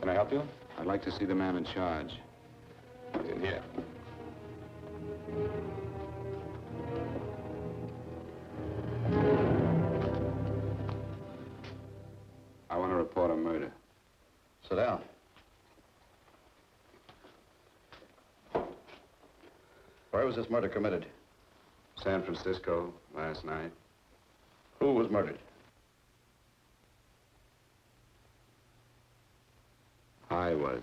Can I help you? I'd like to see the man in charge. In here. I want to report a murder. Sit down. Where was this murder committed? San Francisco, last night. Who was murdered? I was.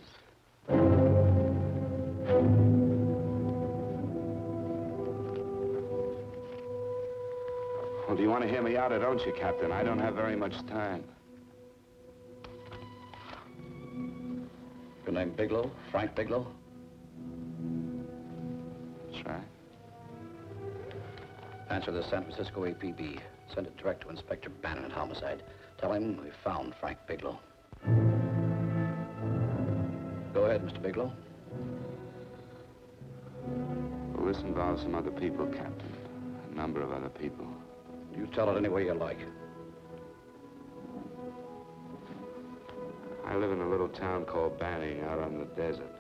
Well, do you want to hear me out or don't you, Captain? I don't have very much time. Your name Bigelow? Frank Bigelow? That's right. Answer the San Francisco APB. Send it direct to Inspector Bannon at Homicide. Tell him we found Frank Bigelow. Go ahead, Mr. Bigelow. Well, this involves some other people, Captain. A number of other people. You tell it any way you like. I live in a little town called Banning out on the desert.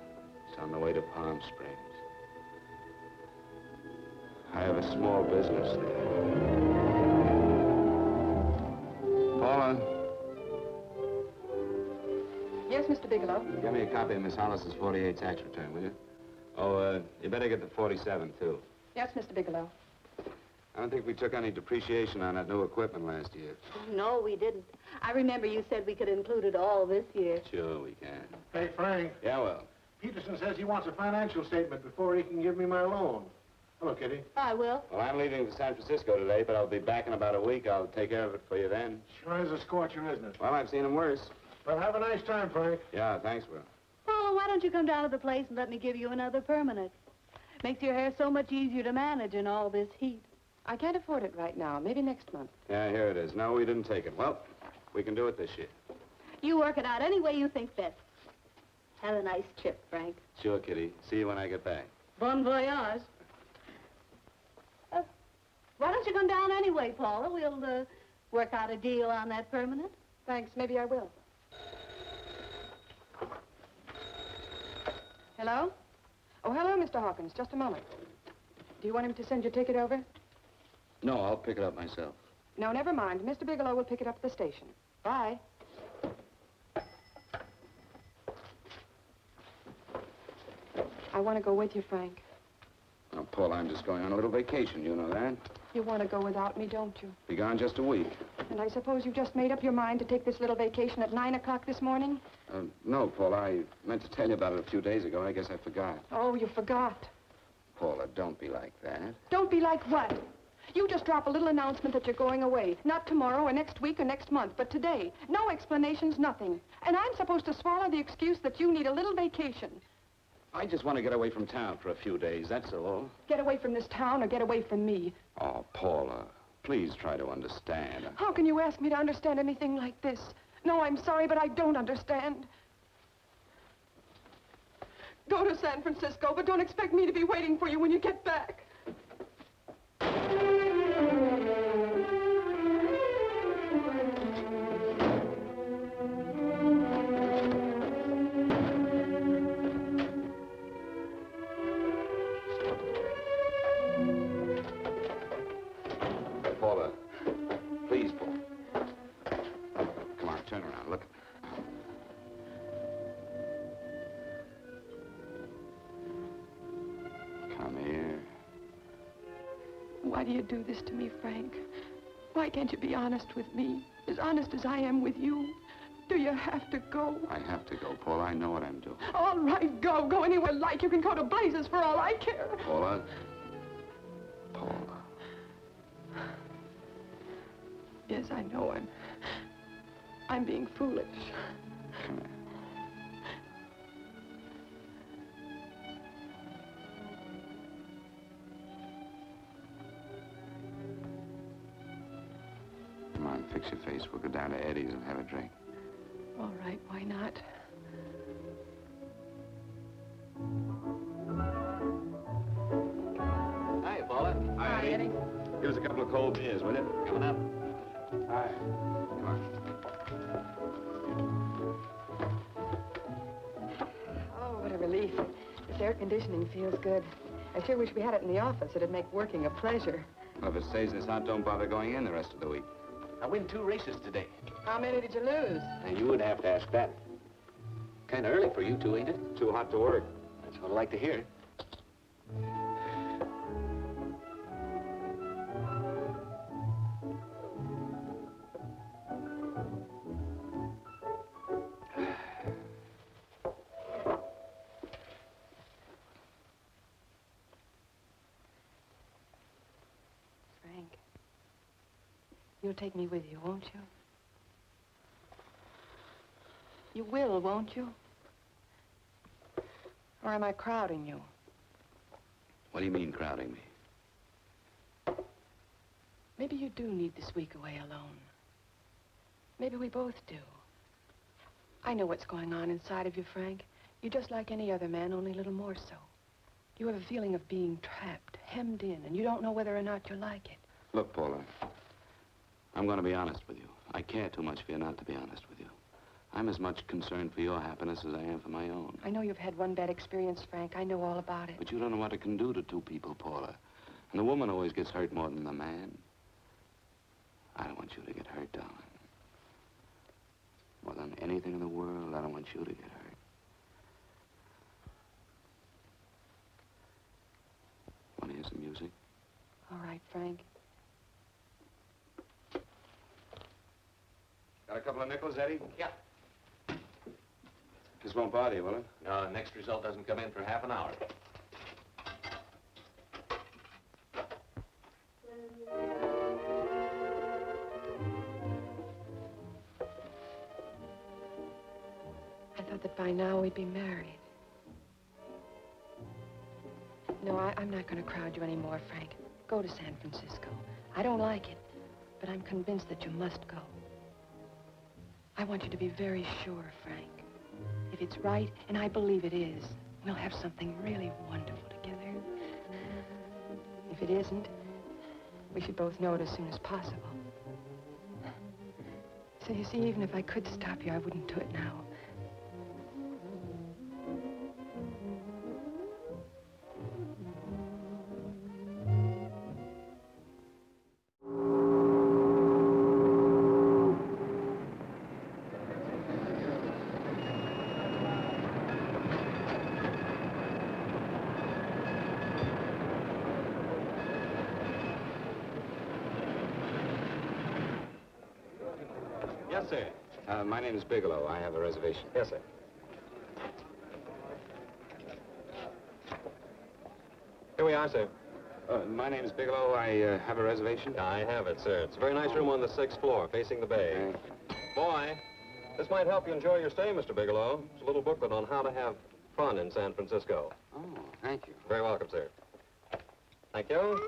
It's on the way to Palm Springs. I have a small business there. Paula? Yes, Mr. Bigelow. Give me a copy of Miss Hollis's 48 tax return, will you? Oh, you better get the 47, too. Yes, Mr. Bigelow. I don't think we took any depreciation on that new equipment last year. No, we didn't. I remember you said we could include it all this year. Sure we can. Hey, Frank. Yeah, well. Peterson says he wants a financial statement before he can give me my loan. Hello, Kitty. I will. Well, I'm leaving for San Francisco today, but I'll be back in about a week. I'll take care of it for you then. Sure is a scorcher, isn't it? Well, I've seen him worse. Well, have a nice time, Frank. Yeah, thanks, Will. Paula, why don't you come down to the place and let me give you another permanent? Makes your hair so much easier to manage in all this heat. I can't afford it right now. Maybe next month. Yeah, here it is. No, we didn't take it. Well, we can do it this year. You work it out any way you think best. Have a nice trip, Frank. Sure, Kitty. See you when I get back. Bon voyage. Why don't you come down anyway, Paula? We'll work out a deal on that permanent. Thanks. Maybe I will. Hello? Oh, hello, Mr. Hawkins. Just a moment. Do you want him to send your ticket over? No, I'll pick it up myself. No, never mind. Mr. Bigelow will pick it up at the station. Bye. I want to go with you, Frank. Now, Paul, I'm just going on a little vacation. You know that? You want to go without me, don't you? Be gone just a week. And I suppose you just made up your mind to take this little vacation at 9 o'clock this morning? No, Paul, I meant to tell you about it a few days ago. I guess I forgot. Oh, you forgot. Paula, don't be like that. Don't be like what? You just drop a little announcement that you're going away. Not tomorrow or next week or next month, but today. No explanations, nothing. And I'm supposed to swallow the excuse that you need a little vacation. I just want to get away from town for a few days, that's all. Get away from this town or get away from me. Oh, Paula, please try to understand. How can you ask me to understand anything like this? No, I'm sorry, but I don't understand. Go to San Francisco, but don't expect me to be waiting for you when you get back. Paula, please, Paula. Come on, turn around, look. Come here. Why do you do this to me, Frank? Why can't you be honest with me? As honest as I am with you? Do you have to go? I have to go, Paula. I know what I'm doing. All right, go. Go anywhere you like. You can go to blazes for all I care. Paula. Paula. Yes, I know I'm being foolish. Come here. Come on, fix your face. We'll go down to Eddie's and have a drink. All right, why not? Hi, Paula. Hi, Eddie. Give us a couple of cold beers, will you? Coming up. Hi. Come on. relief. This air conditioning feels good. I sure wish we had it in the office. It'd make working a pleasure. Well, if it stays this hot, don't bother going in the rest of the week. I win 2 races today. How many did you lose? And you would have to ask that. Kind of early for you two, ain't it? Too hot to work. That's what I like to hear. Frank, you'll take me with you, won't you? You will, won't you? Or am I crowding you? What do you mean, crowding me? Maybe you do need this week away alone. Maybe we both do. I know what's going on inside of you, Frank. You're just like any other man, only a little more so. You have a feeling of being trapped, hemmed in, and you don't know whether or not you like it. Look, Paula, I'm going to be honest with you. I care too much for you not to be honest with you. I'm as much concerned for your happiness as I am for my own. I know you've had one bad experience, Frank. I know all about it. But you don't know what it can do to 2 people, Paula. And the woman always gets hurt more than the man. I don't want you to get hurt, darling. More than anything in the world, I don't want you to get hurt. Want to hear some music? All right, Frank. Got a couple of nickels, Eddie? Yeah. This won't bother you, will it? No, next result doesn't come in for half an hour. I thought that by now we'd be married. No, I'm not going to crowd you anymore, Frank. Go to San Francisco. I don't like it, but I'm convinced that you must go. I want you to be very sure, Frank. If it's right, and I believe it is, we'll have something really wonderful together. If it isn't, we should both know it as soon as possible. So you see, even if I could stop you, I wouldn't do it now. Yes, sir. My name is Bigelow. I have a reservation. Yes, sir. Here we are, sir. My name is Bigelow. I have a reservation. I have it, sir. It's a very nice room on the 6th floor, facing the bay. Boy, this might help you enjoy your stay, Mr. Bigelow. It's a little booklet on how to have fun in San Francisco. Oh, thank you. Very welcome, sir. Thank you.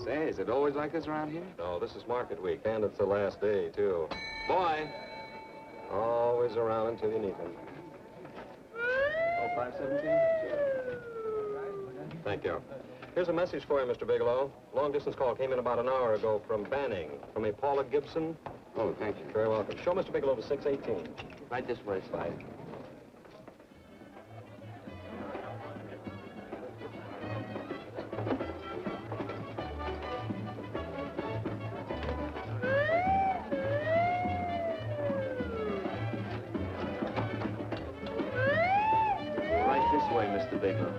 Say, is it always like this around here? No, this is market week, and it's the last day, too. Boy, always around until you need him. Oh, 517? Thank you. Here's a message for you, Mr. Bigelow. Long-distance call came in about an hour ago from Banning, from a Paula Gibson. Oh, thank you. Very welcome. Show Mr. Bigelow to 618. Right this way, Slide. Right this way, Mr. Bigelow.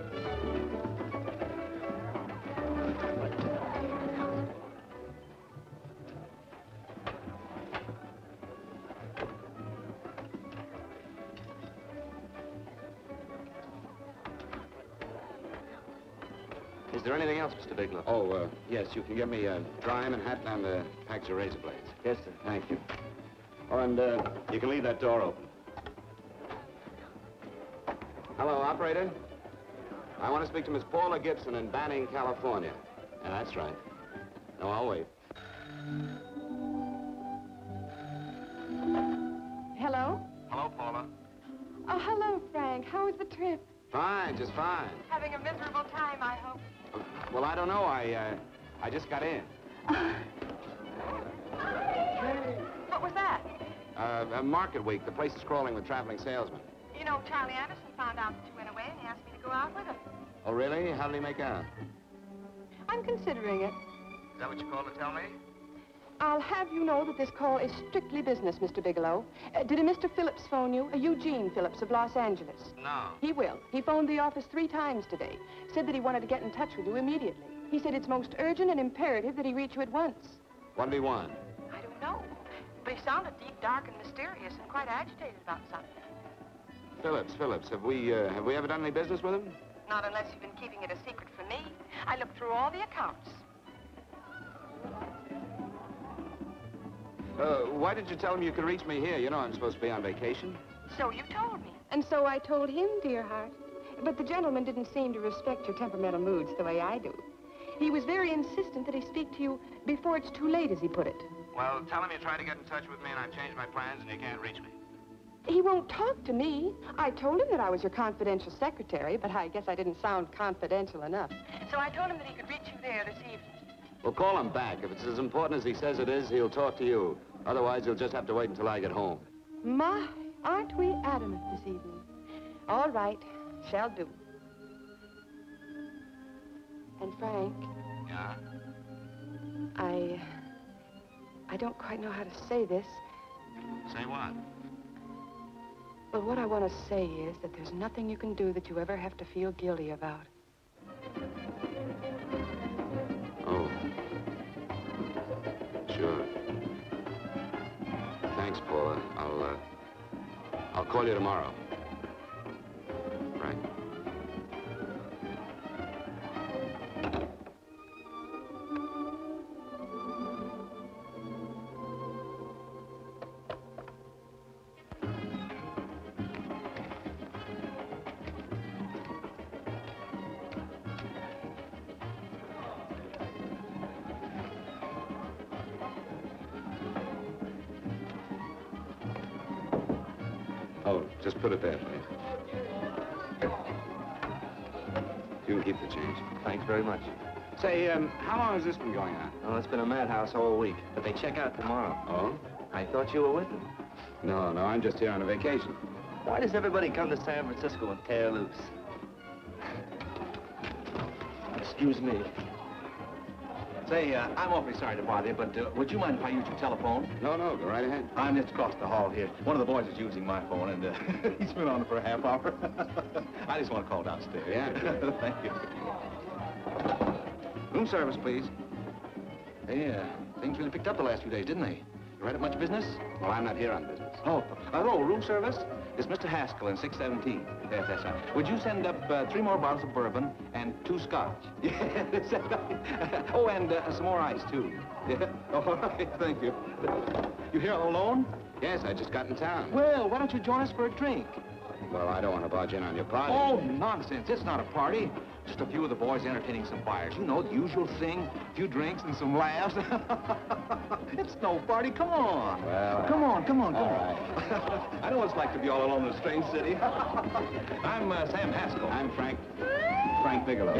Is there anything else, Mr. Bigelow? Oh, yes, you can get me a dime and hat and a package of razor blades. Yes, sir. Thank you. Oh, and you can leave that door open. Hello, operator. I want to speak to Miss Paula Gibson in Banning, California. Yeah, that's right. No, I'll wait. Hello? Hello, Paula. Oh, hello, Frank. How was the trip? Fine, just fine. Having a miserable time, I hope. Well, I don't know. I just got in. What was that? Market week. The place is crawling with traveling salesmen. You know, Charlie Anderson found out that you went away and he asked me to go out with him. Oh, really? How did he make out? I'm considering it. Is that what you called to tell me? I'll have you know that this call is strictly business, Mr. Bigelow. Did a Mr. Phillips phone you? Eugene Phillips of Los Angeles. No. He will. He phoned the office 3 times today. Said that he wanted to get in touch with you immediately. He said it's most urgent and imperative that he reach you at once. What did he want? I don't know. But he sounded deep, dark, and mysterious and quite agitated about something. Phillips, have we ever done any business with him? Not unless you've been keeping it a secret from me. I looked through all the accounts. Why didn't you tell him you could reach me here? You know I'm supposed to be on vacation. So you told me. And so I told him, dear heart. But the gentleman didn't seem to respect your temperamental moods the way I do. He was very insistent that he speak to you before it's too late, as he put it. Well, tell him you tried to get in touch with me and I've changed my plans and you can't reach me. He won't talk to me. I told him that I was your confidential secretary, but I guess I didn't sound confidential enough. So I told him that he could reach you there this evening. Well, call him back. If it's as important as he says it is, he'll talk to you. Otherwise, he'll just have to wait until I get home. My, aren't we adamant this evening? All right, shall do. And Frank, Yeah? I don't quite know how to say this. Say what? Well, what I want to say is that there's nothing you can do that you ever have to feel guilty about. Oh. Sure. Thanks, Paula. I'll call you tomorrow. Frank. Oh, just put it there, please. You can keep the change. Thanks very much. Say, how long has this been going on? Oh, it's been a madhouse all week, but they check out tomorrow. Oh? I thought you were with them. No, I'm just here on a vacation. Why does everybody come to San Francisco and tear loose? Excuse me. Say, I'm awfully sorry to bother you, but would you mind if I use your telephone? No, go right ahead. I'm just across the hall here. One of the boys is using my phone, and he's been on it for a half hour. I just want to call downstairs. Yeah. Thank you. Room service, please. Hey, things really picked up the last few days, didn't they? You right at much business? Well, I'm not here on business. Oh, hello, room service? It's Mr. Haskell in 617. Yes, that's right. Would you send up 3 more bottles of bourbon and 2 scotch? Yes, oh, and some more ice, too. Yeah. Oh, all right, thank you. You here all alone? Yes, I just got in town. Well, why don't you join us for a drink? Well, I don't want to barge in on your party. Oh, nonsense. It's not a party. Just a few of the boys entertaining some buyers. You know, the usual thing. A few drinks and some laughs. It's no party. Come on. Well, come on. All right. I know what it's like to be all alone in a strange city. I'm Sam Haskell. I'm Frank Bigelow.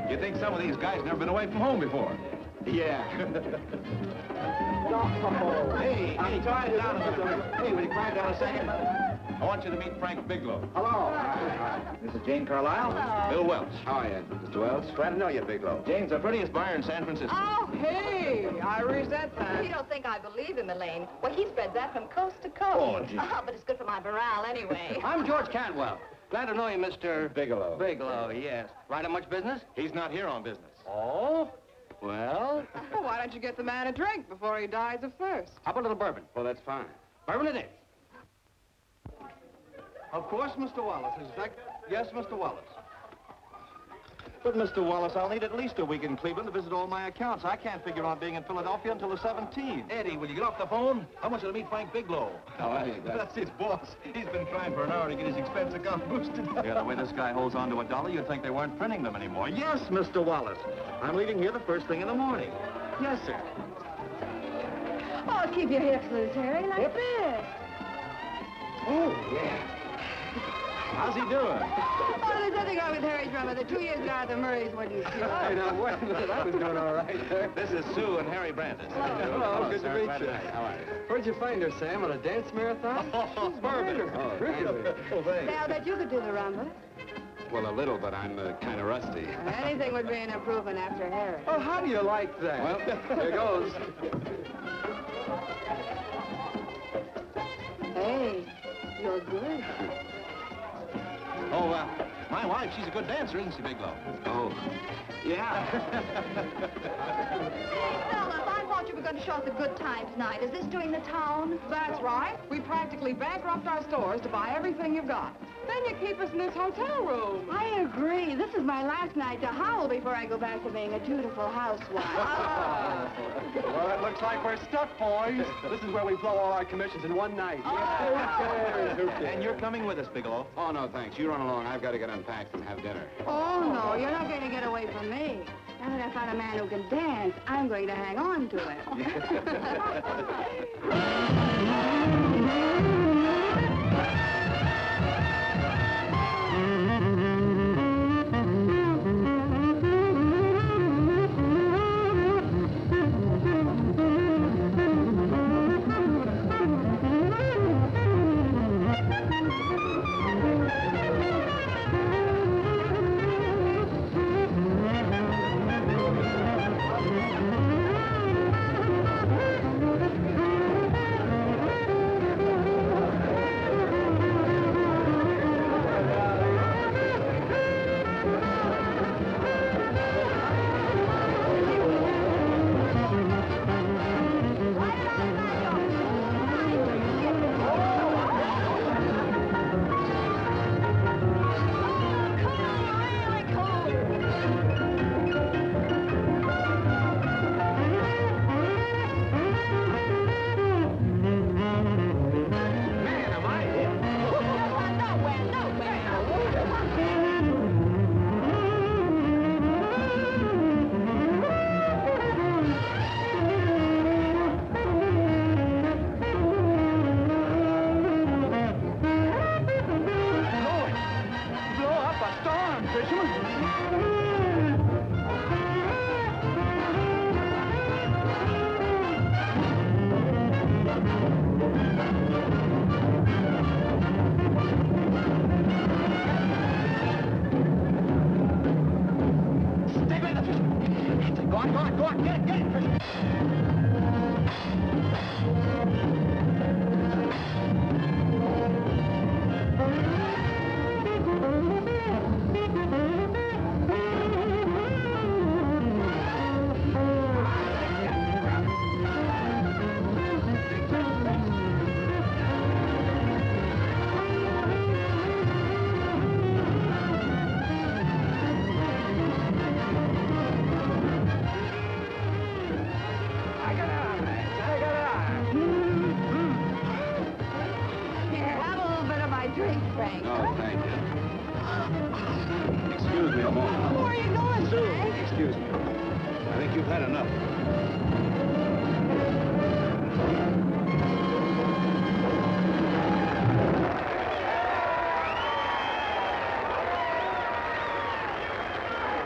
You think some of these guys never been away from home before? Yeah. Hey, quiet down a minute. Hey, will you quiet down a second? I want you to meet Frank Bigelow. Hello. This is Jane Carlisle. Hello. Bill Welch. How are you, Mr. Wells? Glad to know you, Bigelow. Jane's the prettiest buyer in San Francisco. Oh, hey, I resent that. You don't think I believe him, Elaine? Well, he spreads that from coast to coast. Oh, gee. But it's good for my morale anyway. I'm George Cantwell. Glad to know you, Mr. Bigelow. Bigelow, yes. Right on much business? He's not here on business. Oh? Well, Well, why don't you get the man a drink before he dies of thirst? how about a little bourbon? Well, that's fine. Bourbon it is. Of course, Mr. Wallace. Yes, Mr. Wallace. But, Mr. Wallace, I'll need at least a week in Cleveland to visit all my accounts. I can't figure on being in Philadelphia until the 17th. Eddie, will you get off the phone? I want you to meet Frank Bigelow. How are you, guys? That's his boss. He's been trying for an hour to get his expense account boosted. Yeah, the way this guy holds on to $1, you'd think they weren't printing them anymore. Yes, Mr. Wallace. I'm leaving here the first thing in the morning. Yes, sir. Oh, keep your hips loose, Harry, like this. Oh, yeah. How's he doing? Oh, there's nothing wrong with Harry's drummer. The 2 years ago, the Murrays wouldn't shoot. Hey, now, wait a minute. I was doing all right there. This is Sue and Harry Brandis. Hello, good to sir. meet Glad you. How are you? Where'd you find her, Sam? On a dance marathon? She's Bourbon. Oh, really? Now that you could do the rumba. Well, a little, but I'm kind of rusty. Anything would be an improvement after Harry. Oh, how do you like that? Well, here goes. Hey, you're good. Oh, my wife, she's a good dancer, isn't she, Bigelow? Oh, yeah. Phillips, I thought you were going to show us a good time tonight. Is this doing the town? That's right. We practically bankrupt our stores to buy everything you've got. Then you keep us in this hotel room. I agree. This is my last night to howl before I go back to being a dutiful housewife. Well, it looks like we're stuck, boys. This is where we blow all our commissions in one night. And you're coming with us, Bigelow. Oh, no, thanks. You run along. I've got to get unpacked and have dinner. Oh, no, you're not going to get away from me. Now that I found a man who can dance, I'm going to hang on to him.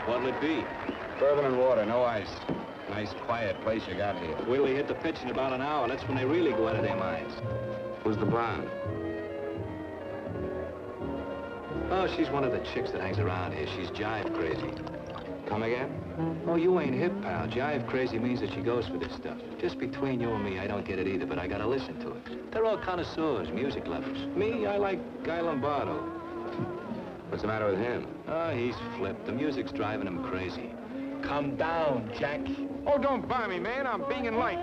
What'll it be? Bourbon and water, no ice. Nice, quiet place you got here. Wait till we hit the pitch in about an hour. That's when they really go out of their minds. Who's the blonde? Oh, she's one of the chicks that hangs around here. She's jive crazy. Come again? Oh, you ain't hip, pal. Jive crazy means that she goes for this stuff. Just between you and me, I don't get it either, but I gotta listen to it. They're all connoisseurs, music lovers. Me, I like Guy Lombardo. What's the matter with him? Oh, he's flipped. The music's driving him crazy. Calm down, Jack. Oh, don't buy me, man. I'm being light.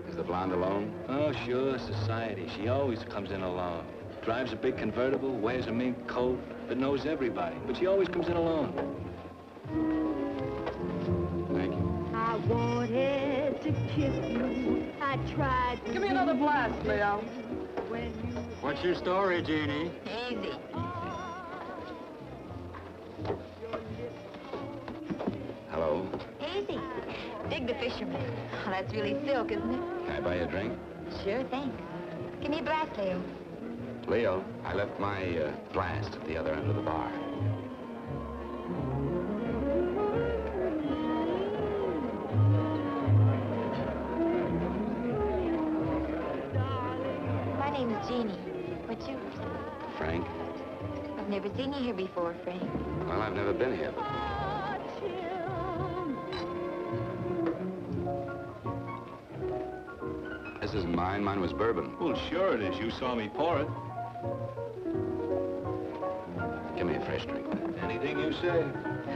Is the blonde alone? Oh, sure, society. She always comes in alone. Drives a big convertible, wears a mink coat, but knows everybody. But she always comes in alone. Thank you. I wanted to kiss you. I tried to... Give me another blast, Leo. When you... What's your story, Jeannie? Easy. Hello. Easy. Dig the fisherman. Oh, that's really silk, isn't it? Can I buy you a drink? Sure thing. Give me a blast, Leo. Leo, I left my blast at the other end of the bar. My name's Jeannie. What's yours? Frank? I've never seen you here before, Frank. Well, I've never been here. This isn't mine. Mine was bourbon. Well, sure it is. You saw me pour it. Give me a fresh drink. Anything you say.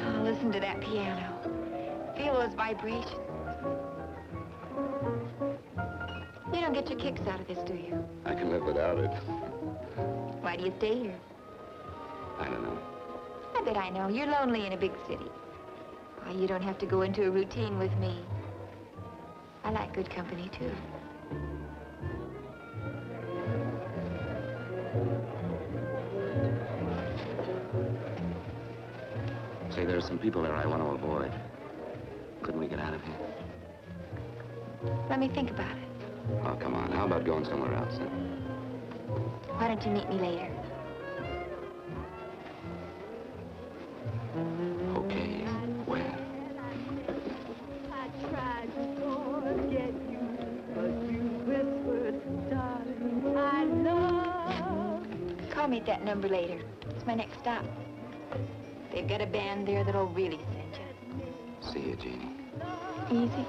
Oh, listen to that piano. Feel those vibrations. You don't get your kicks out of this, do you? I can live without it. Why do you stay here? I don't know. I bet I know. You're lonely in a big city. Why, you don't have to go into a routine with me. I like good company, too. Say, there's some people there I want to avoid. Couldn't we get out of here? Let me think about it. Oh, come on. How about going somewhere else? Huh? Why don't you meet me later? Okay. Where? I tried to forget you, but you whispered, darling, I love. Call me at that number later. It's my next stop. They've got a band there that'll really send you. See you, Jeannie. Easy.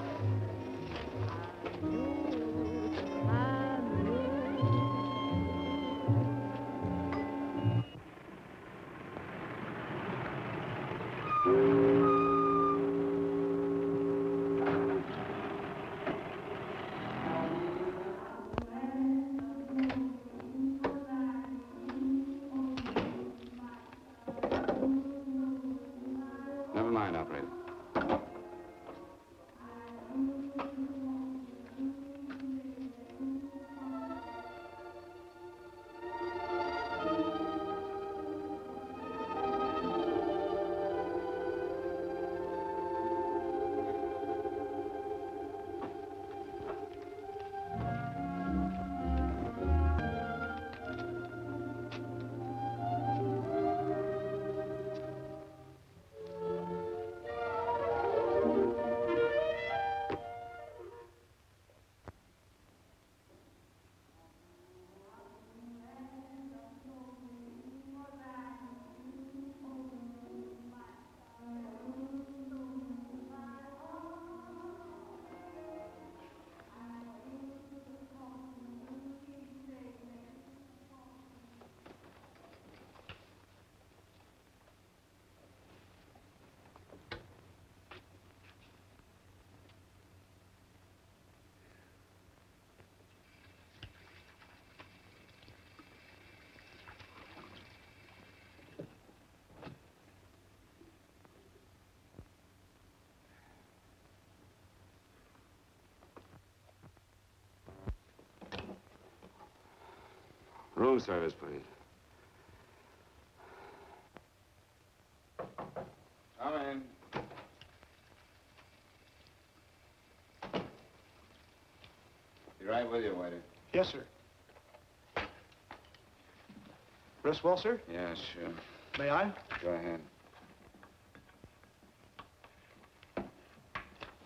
Never mind, operator. Room service, please. Come in. Be right with you, waiter. Yes, sir. Rest well, sir? Yeah, sure. May I? Go ahead.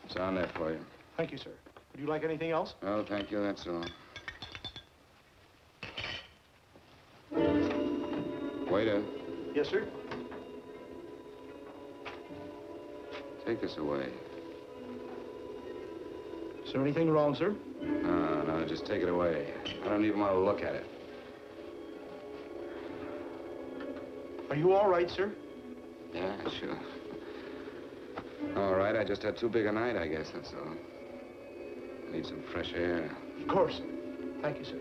It's on there for you. Thank you, sir. Would you like anything else? Oh, thank you, that's all. Waiter, Yes, sir. take this away. Is there anything wrong, sir? No, just take it away. I don't even want to look at it. Are you all right, sir? Yeah, sure. All right, I just had too big a night, I guess, that's all. I need some fresh air. Of course, sir. Thank you, sir.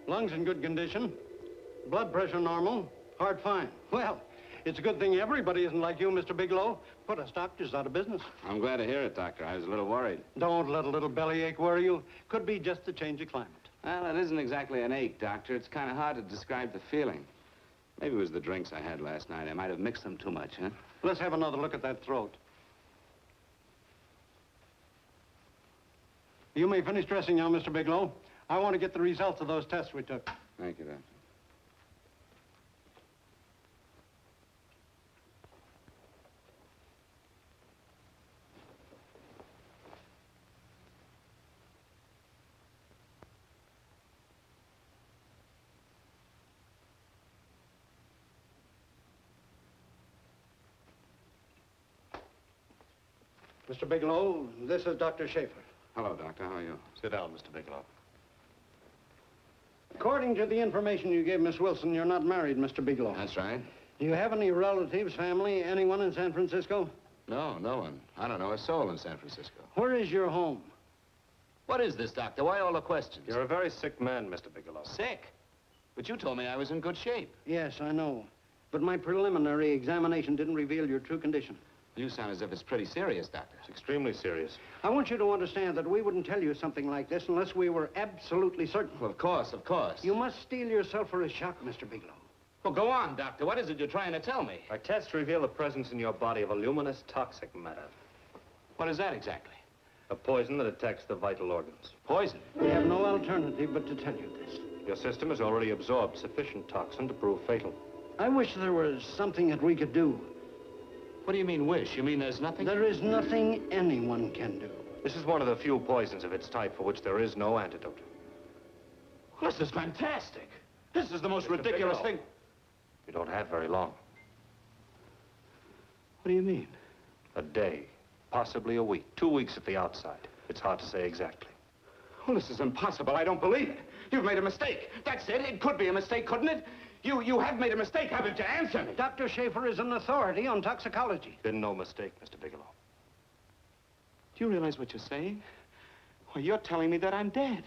Lungs in good condition. Blood pressure normal. Heart fine. Well, it's a good thing everybody isn't like you, Mr. Bigelow. Put us doctors out of business. I'm glad to hear it, Doctor. I was a little worried. Don't let a little bellyache worry you. Could be just the change of climate. Well, it isn't exactly an ache, Doctor. It's kind of hard to describe the feeling. Maybe it was the drinks I had last night. I might have mixed them too much, huh? Let's have another look at that throat. You may finish dressing now, Mr. Bigelow. I want to get the results of those tests we took. Thank you, Doctor. Mr. Bigelow, this is Dr. Schaefer. Hello, Doctor. How are you? Sit down, Mr. Bigelow. According to the information you gave Miss Wilson, you're not married, Mr. Bigelow. That's right. Do you have any relatives, family, anyone in San Francisco? No, no one. I don't know a soul in San Francisco. Where is your home? What is this, Doctor? Why all the questions? You're a very sick man, Mr. Bigelow. Sick? But you told me I was in good shape. Yes, I know. But my preliminary examination didn't reveal your true condition. You sound as if it's pretty serious, Doctor. It's extremely serious. I want you to understand that we wouldn't tell you something like this unless we were absolutely certain. Well, of course, of course. You must steel yourself for a shock, Mr. Bigelow. Well, go on, Doctor. What is it you're trying to tell me? Our tests reveal the presence in your body of a luminous toxic matter. What is that exactly? A poison that attacks the vital organs. Poison? We have no alternative but to tell you this. Your system has already absorbed sufficient toxin to prove fatal. I wish there was something that we could do. What do you mean, wish? You mean there's nothing? There is nothing anyone can do. This is one of the few poisons of its type for which there is no antidote. Well, this is fantastic. This is the most ridiculous thing. You don't have very long. What do you mean? A day, possibly a week, 2 weeks at the outside. It's hard to say exactly. Well, this is impossible. I don't believe it. You've made a mistake. That's it. It could be a mistake, couldn't it? You have made a mistake, haven't you? Answer me. Dr. Schaefer is an authority on toxicology. Been no mistake, Mr. Bigelow. Do you realize what you're saying? Well, you're telling me that I'm dead.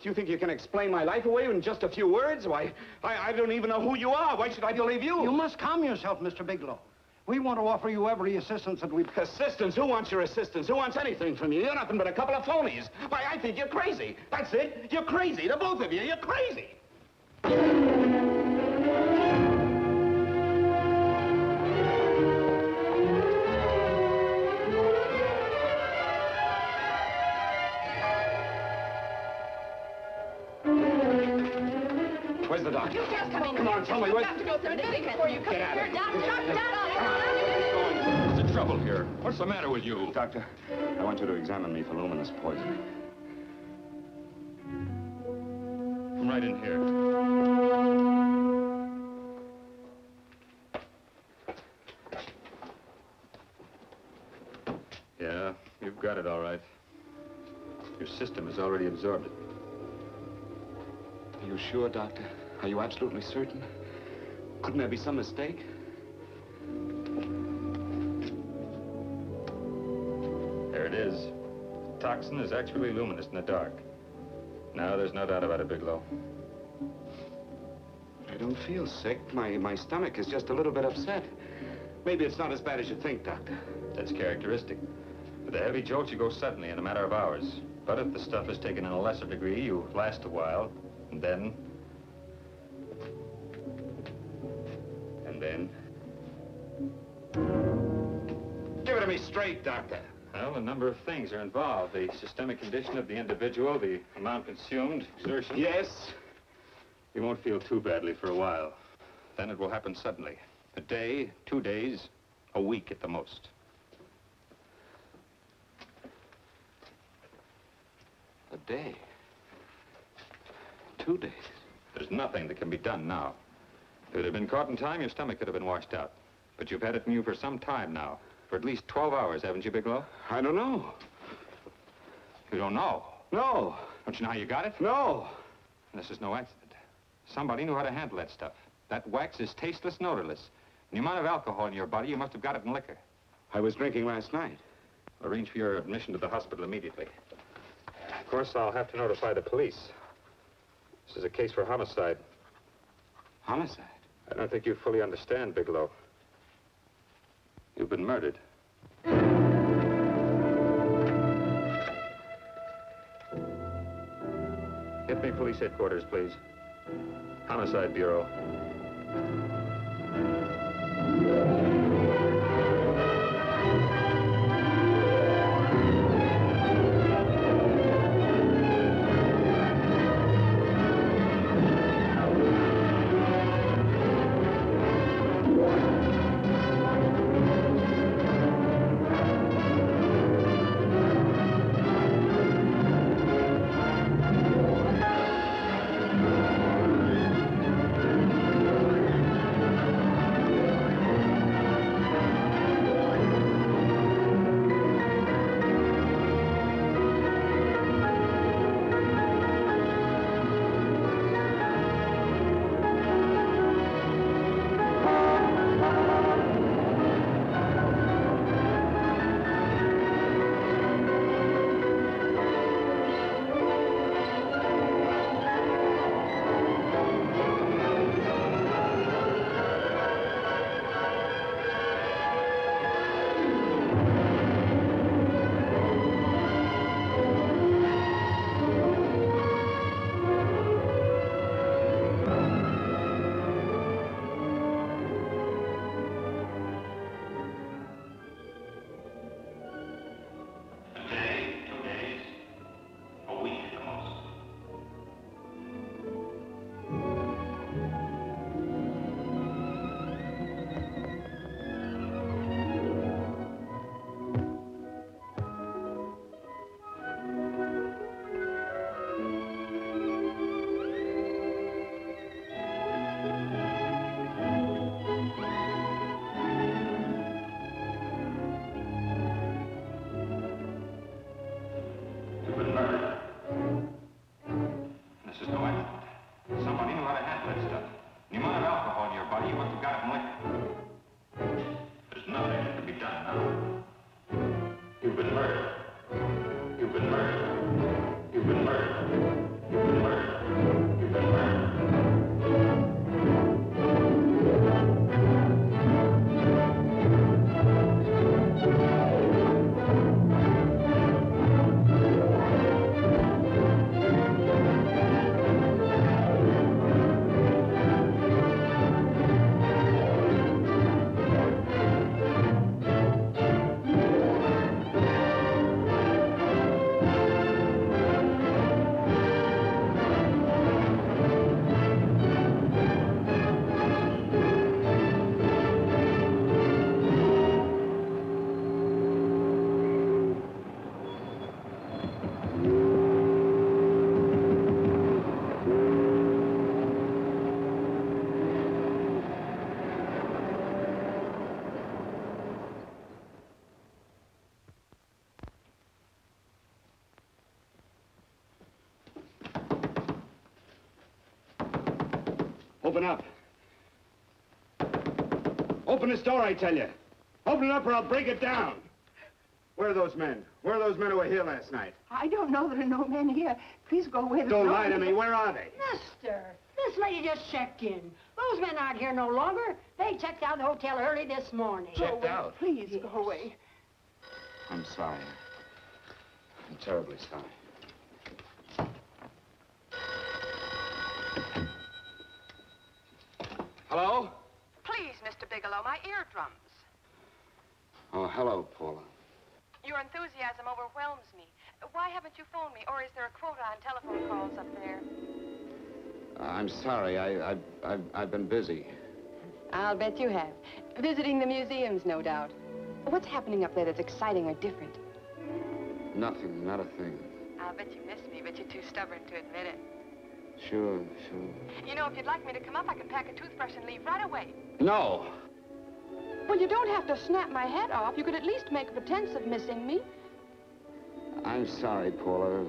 Do you think you can explain my life away in just a few words? Why, I don't even know who you are. Why should I believe you? You must calm yourself, Mr. Bigelow. We want to offer you every assistance that we... Assistance? Who wants your assistance? Who wants anything from you? You're nothing but a couple of phonies. Why, I think you're crazy. That's it. You're crazy. The both of you. You're crazy. Where's the doctor? You just come in. Come on, tell me what... You have to go through this before you come Get out of here. here. Down. What's the trouble here? What's the matter with you? Doctor, I want you to examine me for luminous poisoning. Come right in here. Yeah, you've got it all right. Your system has already absorbed it. Are you sure, Doctor? Are you absolutely certain? Couldn't there be some mistake? There it is. Toxin is actually luminous in the dark. Now there's no doubt about it, Bigelow. I don't feel sick. My stomach is just a little bit upset. Maybe it's not as bad as you think, Doctor. That's characteristic. With a heavy jolt, you go suddenly in a matter of hours. But if the stuff is taken in a lesser degree, you last a while, and then... Give it to me straight, Doctor. Well, a number of things are involved. The systemic condition of the individual, the amount consumed, exertion. Yes? You won't feel too badly for a while. Then it will happen suddenly. A day, 2 days, a week at the most. A day. 2 days. There's nothing that can be done now. If it had been caught in time, your stomach could have been washed out. But you've had it in you for some time now. For at least 12 hours, haven't you, Bigelow? I don't know. You don't know? No. Don't you know how you got it? No. This is no accident. Somebody knew how to handle that stuff. That wax is tasteless and odorless. And the amount of alcohol in your body, you must have got it in liquor. I was drinking last night. Arrange for your admission to the hospital immediately. Of course, I'll have to notify the police. This is a case for homicide. Homicide? I don't think you fully understand, Bigelow. You've been murdered. Get me police headquarters, please. Homicide Bureau. Open up. Open this door, I tell you. Open it up or I'll break it down. Where are those men? Where are those men who were here last night? I don't know. There are no men here. Please go away. Don't lie to me. Where are they? Mister, this lady just checked in. Those men aren't here no longer. They checked out of the hotel early this morning. Checked out? Please go away. I'm sorry. I'm terribly sorry. Hello? Please, Mr. Bigelow, my eardrums. Oh, hello, Paula. Your enthusiasm overwhelms me. Why haven't you phoned me, or is there a quota on telephone calls up there? I'm sorry. I've been busy. I'll bet you have. Visiting the museums, no doubt. What's happening up there that's exciting or different? Nothing, not a thing. I'll bet you miss me, but you're too stubborn to admit it. Sure. You know, if you'd like me to come up, I can pack a toothbrush and leave right away. No. Well, you don't have to snap my head off. You could at least make a pretense of missing me. I'm sorry, Paula.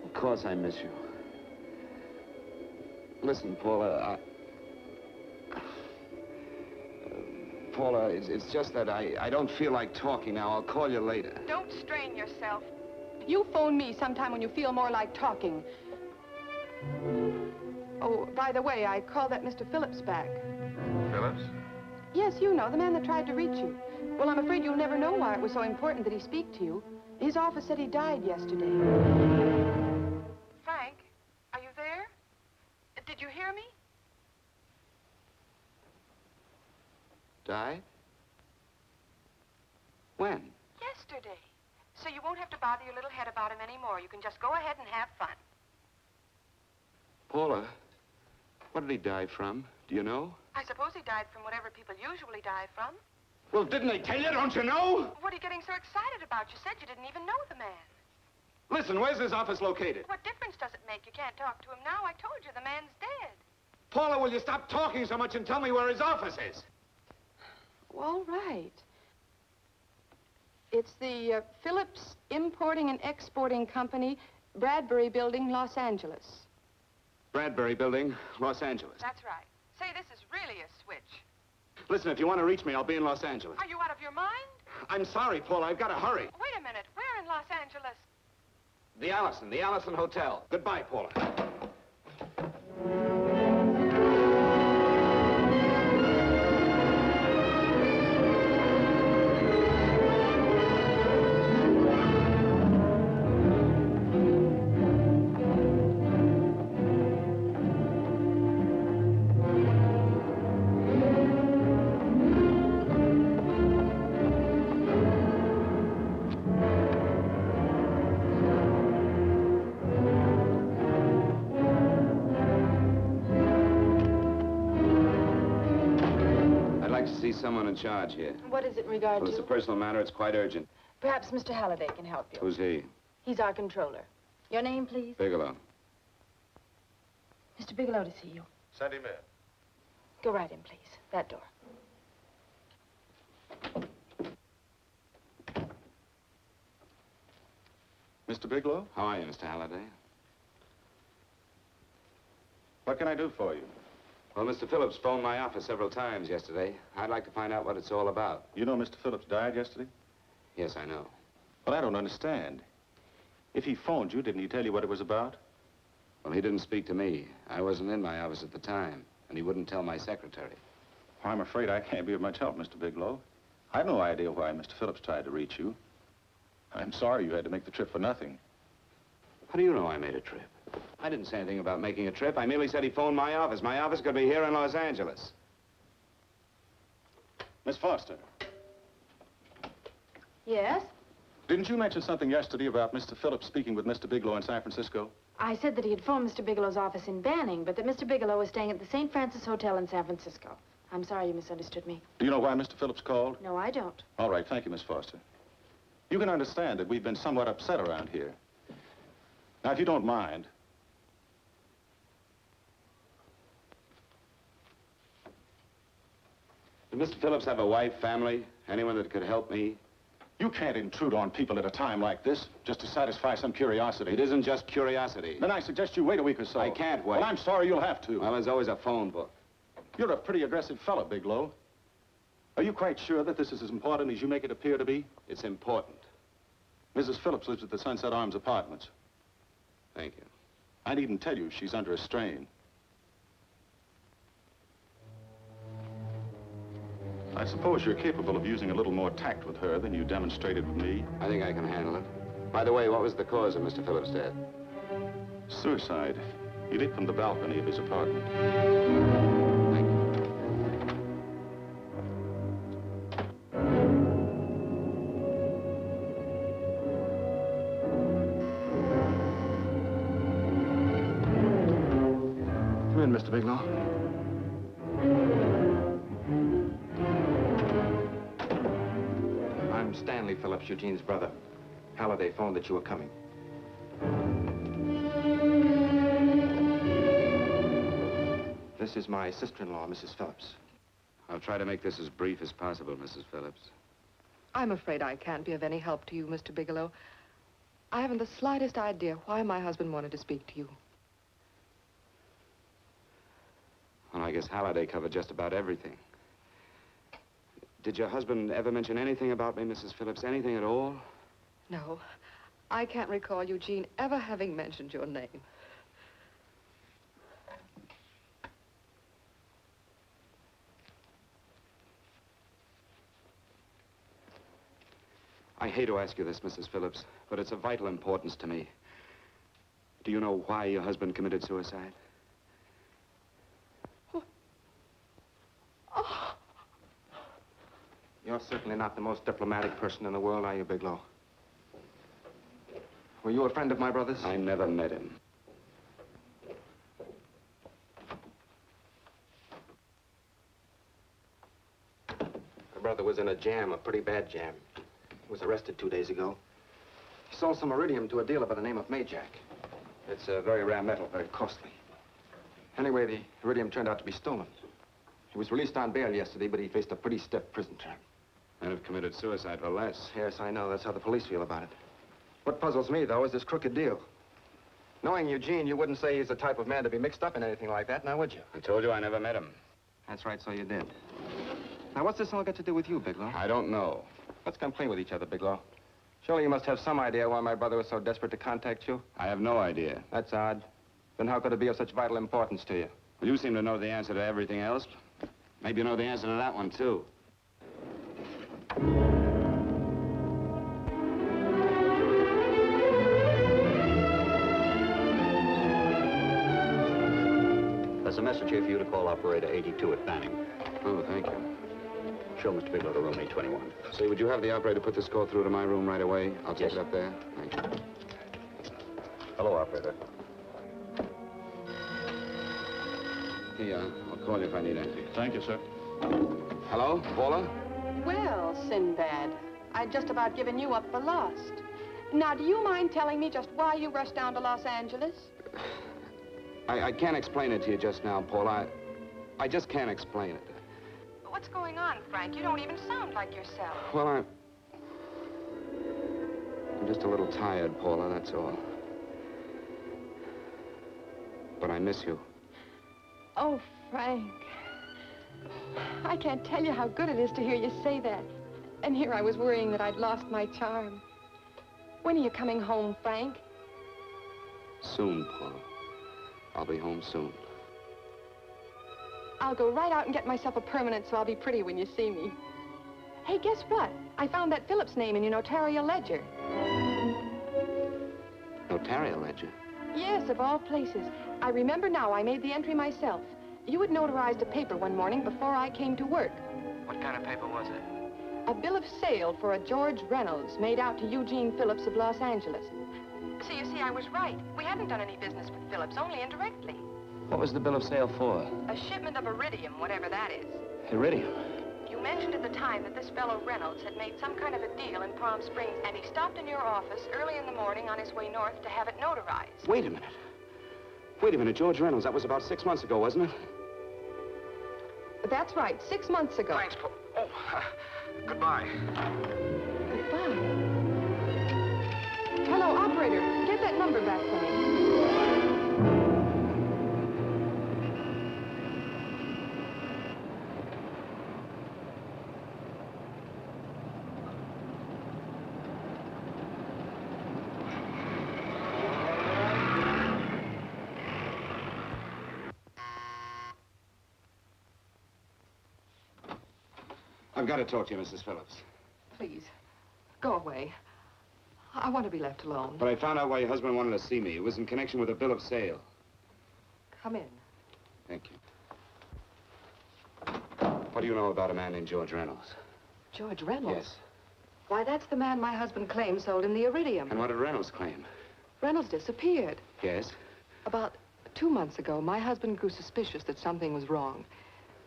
Of course I miss you. Listen, Paula, Paula, it's just that I don't feel like talking now. I'll call you later. Don't strain yourself. You phone me sometime when you feel more like talking. Oh, by the way, I called that Mr. Phillips back. Phillips? Yes, you know, the man that tried to reach you. Well, I'm afraid you'll never know why it was so important that he speak to you. His office said he died yesterday. Frank, are you there? Did you hear me? Died? When? Yesterday. So you won't have to bother your little head about him anymore. You can just go ahead and have fun. Paula, what did he die from? Do you know? I suppose he died from whatever people usually die from. Well, didn't they tell you? Don't you know? What are you getting so excited about? You said you didn't even know the man. Listen, where's his office located? What difference does it make? You can't talk to him now. I told you the man's dead. Paula, will you stop talking so much and tell me where his office is? All right. It's the Phillips Importing and Exporting Company, Bradbury Building, Los Angeles. Bradbury Building, Los Angeles. That's right. Say, this is really a switch. Listen, if you want to reach me, I'll be in Los Angeles. Are you out of your mind? I'm sorry, Paula. I've got to hurry. Wait a minute. Where in Los Angeles? The Allison Hotel. Goodbye, Paula. Someone in charge here. What is it in regard Well, to? it's a personal matter. It's quite urgent. Perhaps Mr. Halliday can help you. Who's he? He's our controller. Your name, please? Bigelow. Mr. Bigelow to see you. Send him in. Go right in, please. That door. Mr. Bigelow? How are you, Mr. Halliday? What can I do for you? Well, Mr. Phillips phoned my office several times yesterday. I'd like to find out what it's all about. You know Mr. Phillips died yesterday? Yes, I know. Well, I don't understand. If he phoned you, didn't he tell you what it was about? Well, he didn't speak to me. I wasn't in my office at the time, and he wouldn't tell my secretary. Well, I'm afraid I can't be of much help, Mr. Bigelow. I've no idea why Mr. Phillips tried to reach you. I'm sorry you had to make the trip for nothing. How do you know I made a trip? I didn't say anything about making a trip. I merely said he phoned my office. My office could be here in Los Angeles. Miss Foster. Yes? Didn't you mention something yesterday about Mr. Phillips speaking with Mr. Bigelow in San Francisco? I said that he had phoned Mr. Bigelow's office in Banning, but that Mr. Bigelow was staying at the St. Francis Hotel in San Francisco. I'm sorry you misunderstood me. Do you know why Mr. Phillips called? No, I don't. All right, thank you, Miss Foster. You can understand that we've been somewhat upset around here. Now, if you don't mind, did Mr. Phillips have a wife, family, anyone that could help me? you can't intrude on people at a time like this just to satisfy some curiosity. It isn't just curiosity. Then I suggest you wait a week or so. I can't wait. Well, I'm sorry you'll have to. Well, there's always a phone book. You're a pretty aggressive fellow, Bigelow. Are you quite sure that this is as important as you make it appear to be? It's important. Mrs. Phillips lives at the Sunset Arms Apartments. Thank you. I needn't tell you she's under a strain. I suppose you're capable of using a little more tact with her than you demonstrated with me. I think I can handle it. By the way, what was the cause of Mr. Phillips' death? Suicide. He leaped from the balcony of his apartment. Thank you. Come in, Mr. Bigelow. I'm Stanley Phillips, Eugene's brother. Halliday phoned that you were coming. This is my sister-in-law, Mrs. Phillips. I'll try to make this as brief as possible, Mrs. Phillips. I'm afraid I can't be of any help to you, Mr. Bigelow. I haven't the slightest idea why my husband wanted to speak to you. Well, I guess Halliday covered just about everything. Did your husband ever mention anything about me, Mrs. Phillips? Anything at all? No. I can't recall Eugene ever having mentioned your name. I hate to ask you this, Mrs. Phillips, but it's of vital importance to me. Do you know why your husband committed suicide? Oh. You're certainly not the most diplomatic person in the world, are you, Bigelow? Were you a friend of my brother's? I never met him. My brother was in a jam, a pretty bad jam. He was arrested 2 days ago. He sold some iridium to a dealer by the name of Majak. It's a very rare metal, very costly. Anyway, the iridium turned out to be stolen. He was released on bail yesterday, but he faced a pretty stiff prison term. And have committed suicide for less. Yes, I know. That's how the police feel about it. What puzzles me, though, is this crooked deal. Knowing Eugene, you wouldn't say he's the type of man to be mixed up in anything like that, now would you? I told you I never met him. That's right, so you did. Now, what's this all got to do with you, Bigelow? I don't know. Let's come clean with each other, Bigelow. Surely you must have some idea why my brother was so desperate to contact you? I have no idea. That's odd. Then how could it be of such vital importance to you? Well, you seem to know the answer to everything else. Maybe you know the answer to that one, too. There's a message here for you to call operator 82 at Banning. Oh, thank you. Show Mr. Bigelow to room 821. Say, would you have the operator put this call through to my room right away? I'll take it up there. Thank you. Hello, operator. Yeah, I'll call you if I need anything. Thank you, sir. Hello, Paula? Well, Sinbad, I'd just about given you up for lost. Now, do you mind telling me just why you rushed down to Los Angeles? I can't explain it to you just now, Paula. I just can't explain it. What's going on, Frank? You don't even sound like yourself. Well, I'm just a little tired, Paula, that's all. But I miss you. Oh, Frank. I can't tell you how good it is to hear you say that. And here I was worrying that I'd lost my charm. When are you coming home, Frank? Soon, Paula. I'll be home soon. I'll go right out and get myself a permanent so I'll be pretty when you see me. Hey, guess what? I found that Phillips name in your notarial ledger. Notarial ledger? Yes, of all places. I remember now I made the entry myself. You had notarized a paper one morning before I came to work. What kind of paper was it? A bill of sale for a George Reynolds made out to Eugene Phillips of Los Angeles. So you see, I was right. We hadn't done any business with Phillips, only indirectly. What was the bill of sale for? A shipment of iridium, whatever that is. Iridium. You mentioned at the time that this fellow Reynolds had made some kind of a deal in Palm Springs, and he stopped in your office early in the morning on his way north to have it notarized. Wait a minute. Wait a minute, George Reynolds. That was about 6 months ago, wasn't it? That's right, 6 months ago. Thanks, Paul. Oh, goodbye. Goodbye. Hello, operator. Get that number back for me. I've got to talk to you, Mrs. Phillips. Please, go away. I want to be left alone. But I found out why your husband wanted to see me. It was in connection with a bill of sale. Come in. Thank you. What do you know about a man named George Reynolds? George Reynolds? Yes. Why, that's the man my husband claims sold him the iridium. And what did Reynolds claim? Reynolds disappeared. Yes? About 2 months ago, my husband grew suspicious that something was wrong.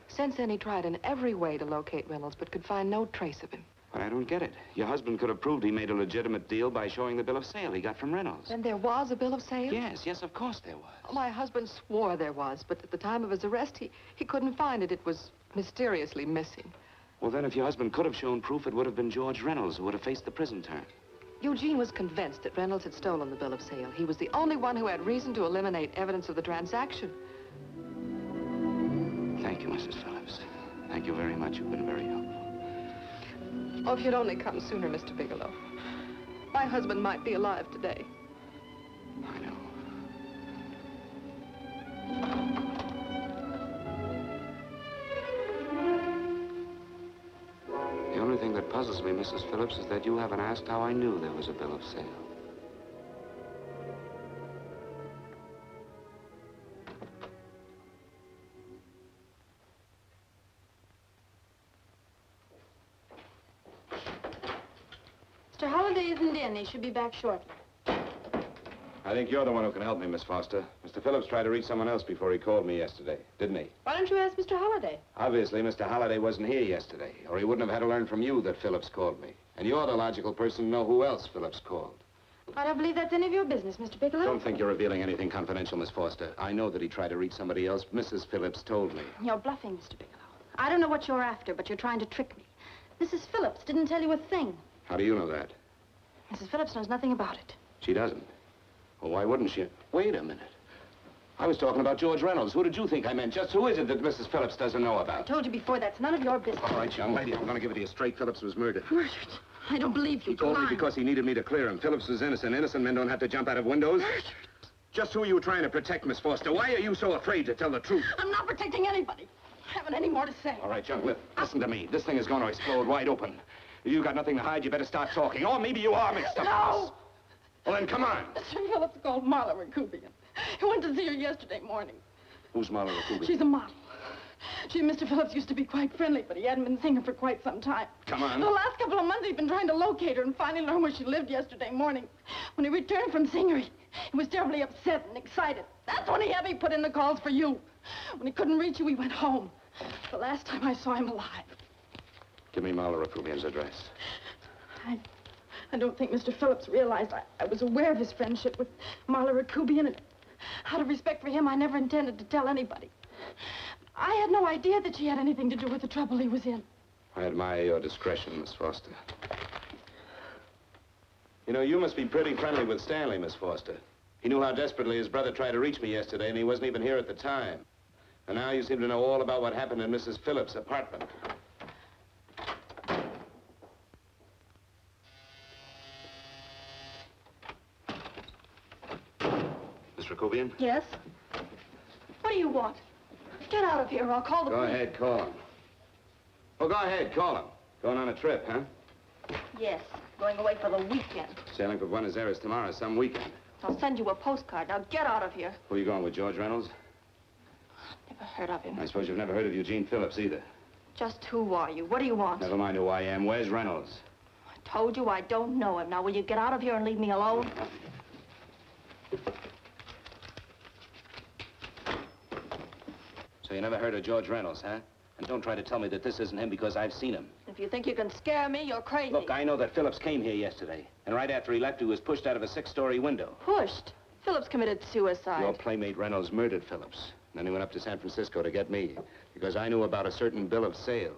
Since then, he tried in every way to locate Reynolds, but could find no trace of him. But I don't get it. Your husband could have proved he made a legitimate deal by showing the bill of sale he got from Reynolds. Then there was a bill of sale? Yes, of course there was. My husband swore there was, but at the time of his arrest, he couldn't find it. It was mysteriously missing. Well, then, if your husband could have shown proof, it would have been George Reynolds who would have faced the prison term. Eugene was convinced that Reynolds had stolen the bill of sale. He was the only one who had reason to eliminate evidence of the transaction. Thank you, Mrs. Phillips. Thank you very much. You've been very helpful. Oh, if you'd only come sooner, Mr. Bigelow. My husband might be alive today. I know. The only thing that puzzles me, Mrs. Phillips, is that you haven't asked how I knew there was a bill of sale. Mr. Holliday isn't in. He should be back shortly. I think you're the one who can help me, Miss Foster. Mr. Phillips tried to reach someone else before he called me yesterday, didn't he? Why don't you ask Mr. Holliday? Obviously, Mr. Holliday wasn't here yesterday, or he wouldn't have had to learn from you that Phillips called me. And you're the logical person to know who else Phillips called. I don't believe that's any of your business, Mr. Bigelow. Don't think you're revealing anything confidential, Miss Foster. I know that he tried to reach somebody else. Mrs. Phillips told me. You're bluffing, Mr. Bigelow. I don't know what you're after, but you're trying to trick me. Mrs. Phillips didn't tell you a thing. How do you know that? Mrs. Phillips knows nothing about it. She doesn't. Well, why wouldn't she? Wait a minute. I was talking about George Reynolds. Who did you think I meant? Just who is it that Mrs. Phillips doesn't know I about? told you before, that's none of your business. All right, young lady, I'm going to give it to you straight. Phillips was murdered. Murdered? I don't believe you. He told me Lying. because he needed me to clear him. Phillips was innocent. Innocent men don't have to jump out of windows. Murdered? Just who are you trying to protect, Miss Foster? Why are you so afraid to tell the truth? I'm not protecting anybody. I haven't any more to say. All right, young lady, listen to me. This thing is going to explode wide open. If you've got nothing to hide, you better start talking. Or maybe you are mixed up. No! Well, then, come on. Mr. Phillips called Marla Rakubian. He went to see her yesterday morning. Who's Marla Rakubian? She's a model. She and Mr. Phillips used to be quite friendly, but he hadn't been seeing her for quite some time. Come on. The last couple of months, he'd been trying to locate her and finally learned where she lived yesterday morning. When he returned from seeing her, he was terribly upset and excited. That's when he had me put in the calls for you. When he couldn't reach you, he went home. The last time I saw him alive. Give me Marla Rakubian's address. I don't think Mr. Phillips realized I was aware of his friendship with Marla Rakubian, and out of respect for him, I never intended to tell anybody. I had no idea that she had anything to do with the trouble he was in. I admire your discretion, Miss Foster. You know, you must be pretty friendly with Stanley, Miss Foster. He knew how desperately his brother tried to reach me yesterday, and he wasn't even here at the time. And now you seem to know all about what happened in Mrs. Phillips' apartment. Miss Rakubian? Yes? What do you want? Get out of here or I'll call the Go police. ahead, call him. Oh, go ahead, call him. Going on a trip, huh? Yes, going away for the weekend. Sailing for Buenos Aires tomorrow, some weekend. I'll send you a postcard. Now get out of here. Who are you going with, George Reynolds? Never heard of him. I suppose you've never heard of Eugene Phillips either. Just who are you? What do you want? Never mind who I am. Where's Reynolds? I told you I don't know him. Now will you get out of here and leave me alone? So you never heard of George Reynolds, huh? And don't try to tell me that this isn't him because I've seen him. If you think you can scare me, you're crazy. Look, I know that Phillips came here yesterday. And right after he left, he was pushed out of a 6-story window. Pushed? Phillips committed suicide. Your playmate Reynolds murdered Phillips. Then he went up to San Francisco to get me. Because I knew about a certain bill of sale.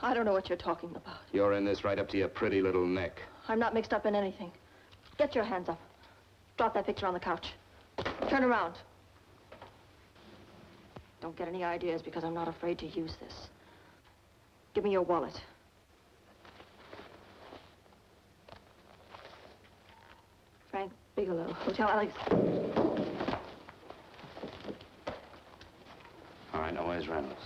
I don't know what you're talking about. You're in this right up to your pretty little neck. I'm not mixed up in anything. Get your hands up. Drop that picture on the couch. Turn around. Don't get any ideas because I'm not afraid to use this. Give me your wallet. Frank Bigelow, Hotel Alex. All right, now where's Reynolds?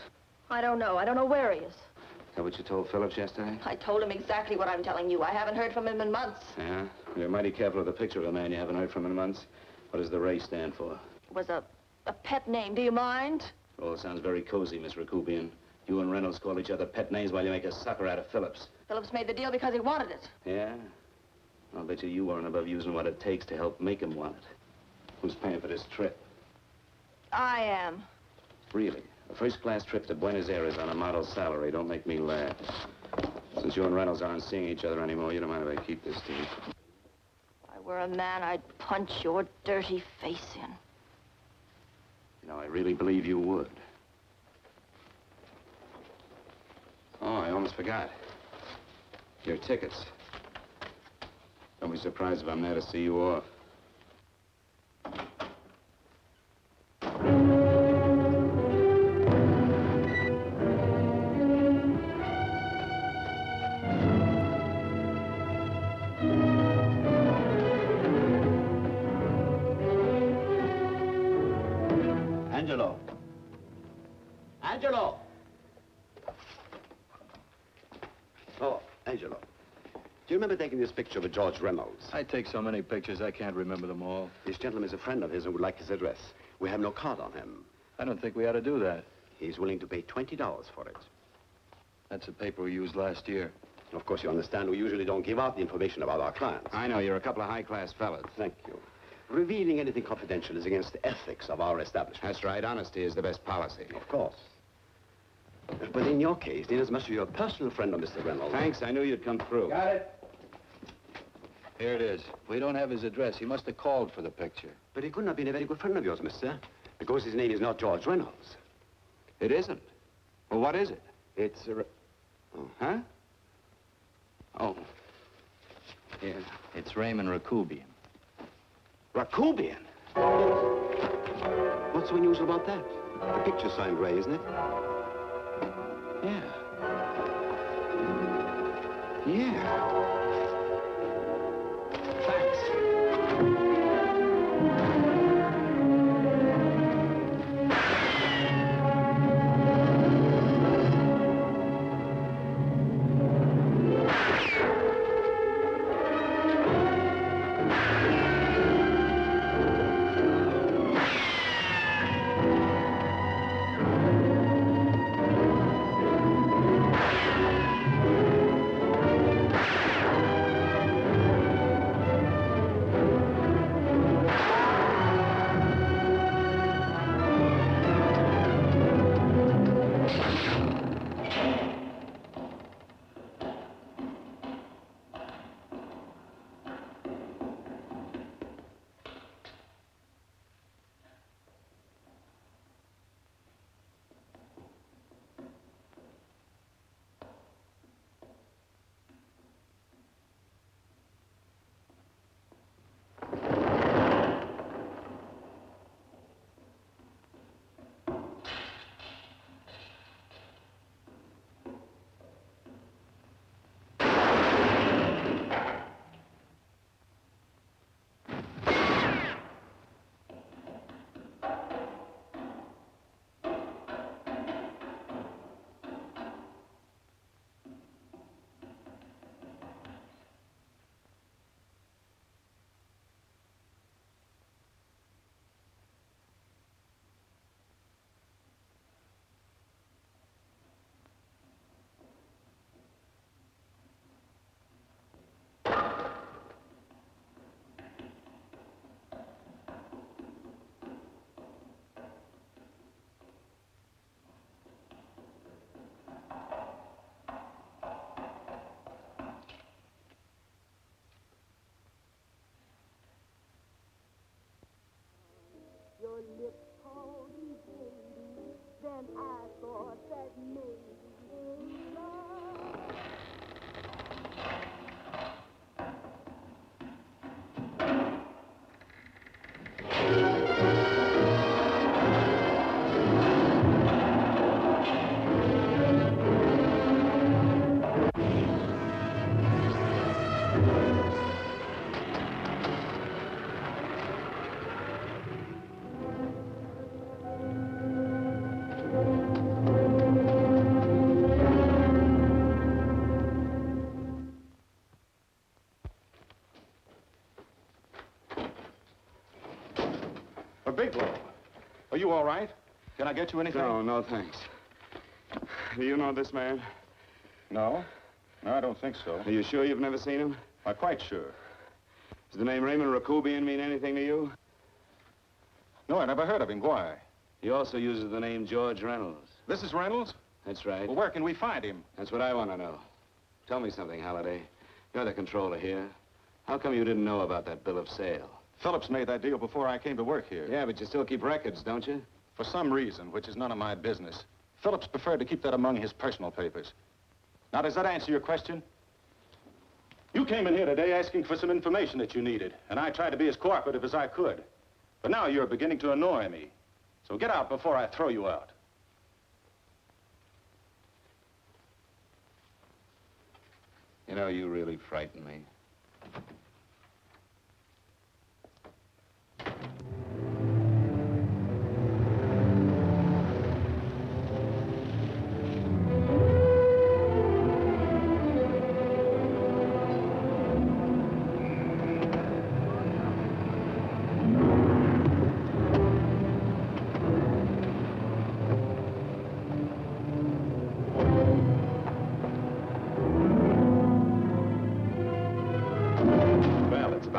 I don't know. I don't know where he is. Is that what you told Phillips yesterday? I told him exactly what I'm telling you. I haven't heard from him in months. Yeah? You're mighty careful of the picture of a man you haven't heard from in months. What does the Ray stand for? It was a pet name. Do you mind? Oh, it sounds very cozy, Miss Rakubian. You and Reynolds call each other pet names while you make a sucker out of Phillips. Phillips made the deal because he wanted it. Yeah? I'll bet you weren't above using what it takes to help make him want it. Who's paying for this trip? I am. Really? A first-class trip to Buenos Aires on a model salary. Don't make me laugh. Since you and Reynolds aren't seeing each other anymore, you don't mind if I keep this to you. If I were a man, I'd punch your dirty face in. You know, I really believe you would. Oh, I almost forgot. Your tickets. Don't be surprised if I'm there to see you off. Angelo. Angelo! Oh, Angelo. Do you remember taking this picture of George Reynolds? I take so many pictures, I can't remember them all. This gentleman is a friend of his and would like his address. We have no card on him. I don't think we ought to do that. He's willing to pay $20 for it. That's a paper we used last year. Of course, you understand, we usually don't give out the information about our clients. I know, you're a couple of high-class fellas. Thank you. Revealing anything confidential is against the ethics of our establishment. That's right. Honesty is the best policy. Of course. But in your case, inasmuch as you're a personal friend of Mr. Reynolds... Thanks. I knew you'd come through. Got it. Here it is. We don't have his address. He must have called for the picture. But he couldn't have been a very good friend of yours, mister. Because his name is not George Reynolds. It isn't? Well, what is it? It's a... Oh, huh? Oh. Yeah. It's Raymond Rakubian. Rakubian? What's so unusual about that? The picture's signed Ray, isn't it? Yeah. Yeah. Your lips called me baby, then I thought that maybe love. Bigelow, are you all right? Can I get you anything? No, thanks. Do you know this man? No. No, I don't think so. Are you sure you've never seen him? I'm quite sure. Does the name Raymond Rakubian mean anything to you? No, I never heard of him. Why? He also uses the name George Reynolds. This is Reynolds? That's right. Well, where can we find him? That's what I want to know. Tell me something, Halliday. You're the controller here. How come you didn't know about that bill of sale? Phillips made that deal before I came to work here. Yeah, but you still keep records, don't you? For some reason, which is none of my business, Phillips preferred to keep that among his personal papers. Now, does that answer your question? You came in here today asking for some information that you needed, and I tried to be as cooperative as I could. But now you're beginning to annoy me. So get out before I throw you out. You know, you really frighten me.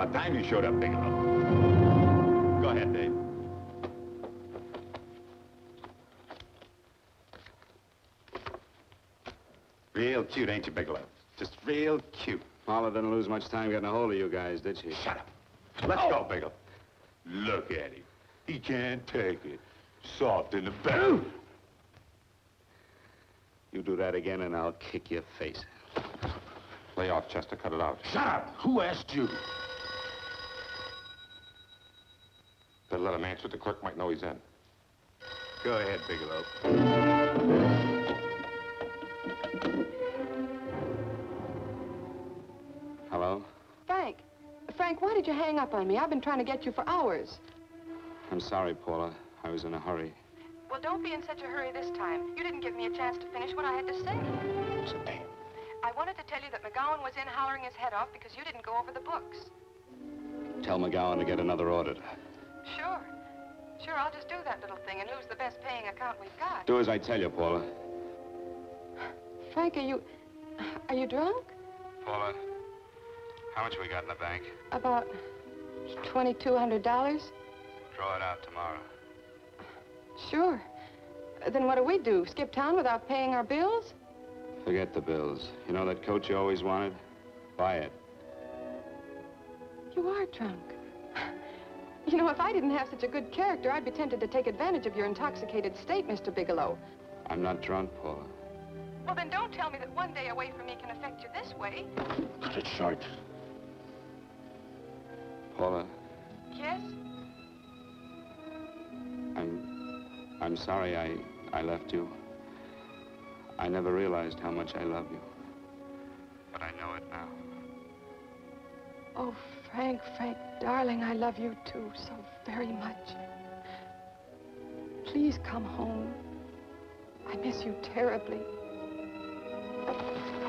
about time you showed up, Bigelow. Go ahead, Dave. Real cute, ain't you, Bigelow? Just real cute. Paula didn't lose much time getting a hold of you guys, did she? Shut up. Let's go, Bigelow. Look at him. He can't take it. Soft in the belly. You do that again and I'll kick your face. Lay off, Chester. Cut it out. Shut up! Who asked you? Better let him answer. The clerk might know he's in. Go ahead, Bigelow. Hello? Frank. Frank, why did you hang up on me? I've been trying to get you for hours. I'm sorry, Paula. I was in a hurry. Well, don't be in such a hurry this time. You didn't give me a chance to finish what I had to say. What's the name? I wanted to tell you that McGowan was in hollering his head off because you didn't go over the books. Tell McGowan to get another auditor. Sure. Sure, I'll just do that little thing and lose the best paying account we've got. Do as I tell you, Paula. Frank, are you drunk? Paula, how much we got in the bank? About $2,200. Draw it out tomorrow. Sure. Then what do? Skip town without paying our bills? Forget the bills. You know that coat you always wanted? Buy it. You are drunk. You know, if I didn't have such a good character, I'd be tempted to take advantage of your intoxicated state, Mr. Bigelow. I'm not drunk, Paula. Well, then don't tell me that one day away from me can affect you this way. Cut it short. Paula, Yes? I'm sorry I left you. I never realized how much I love you. But I know it now. Oh, Frank, darling, I love you too so very much. Please come home. I miss you terribly.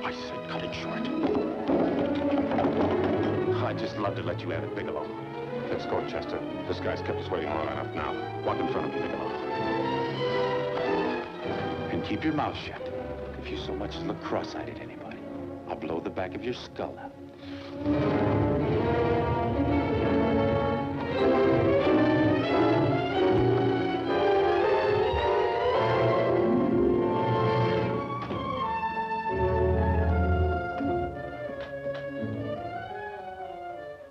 I said cut it short. I'd just love to let you have it, Bigelow. Let's go, Chester. This guy's kept us waiting long enough now. Walk in front of me, Bigelow. And keep your mouth shut. If you so much as look cross-eyed at anybody, I'll blow the back of your skull out.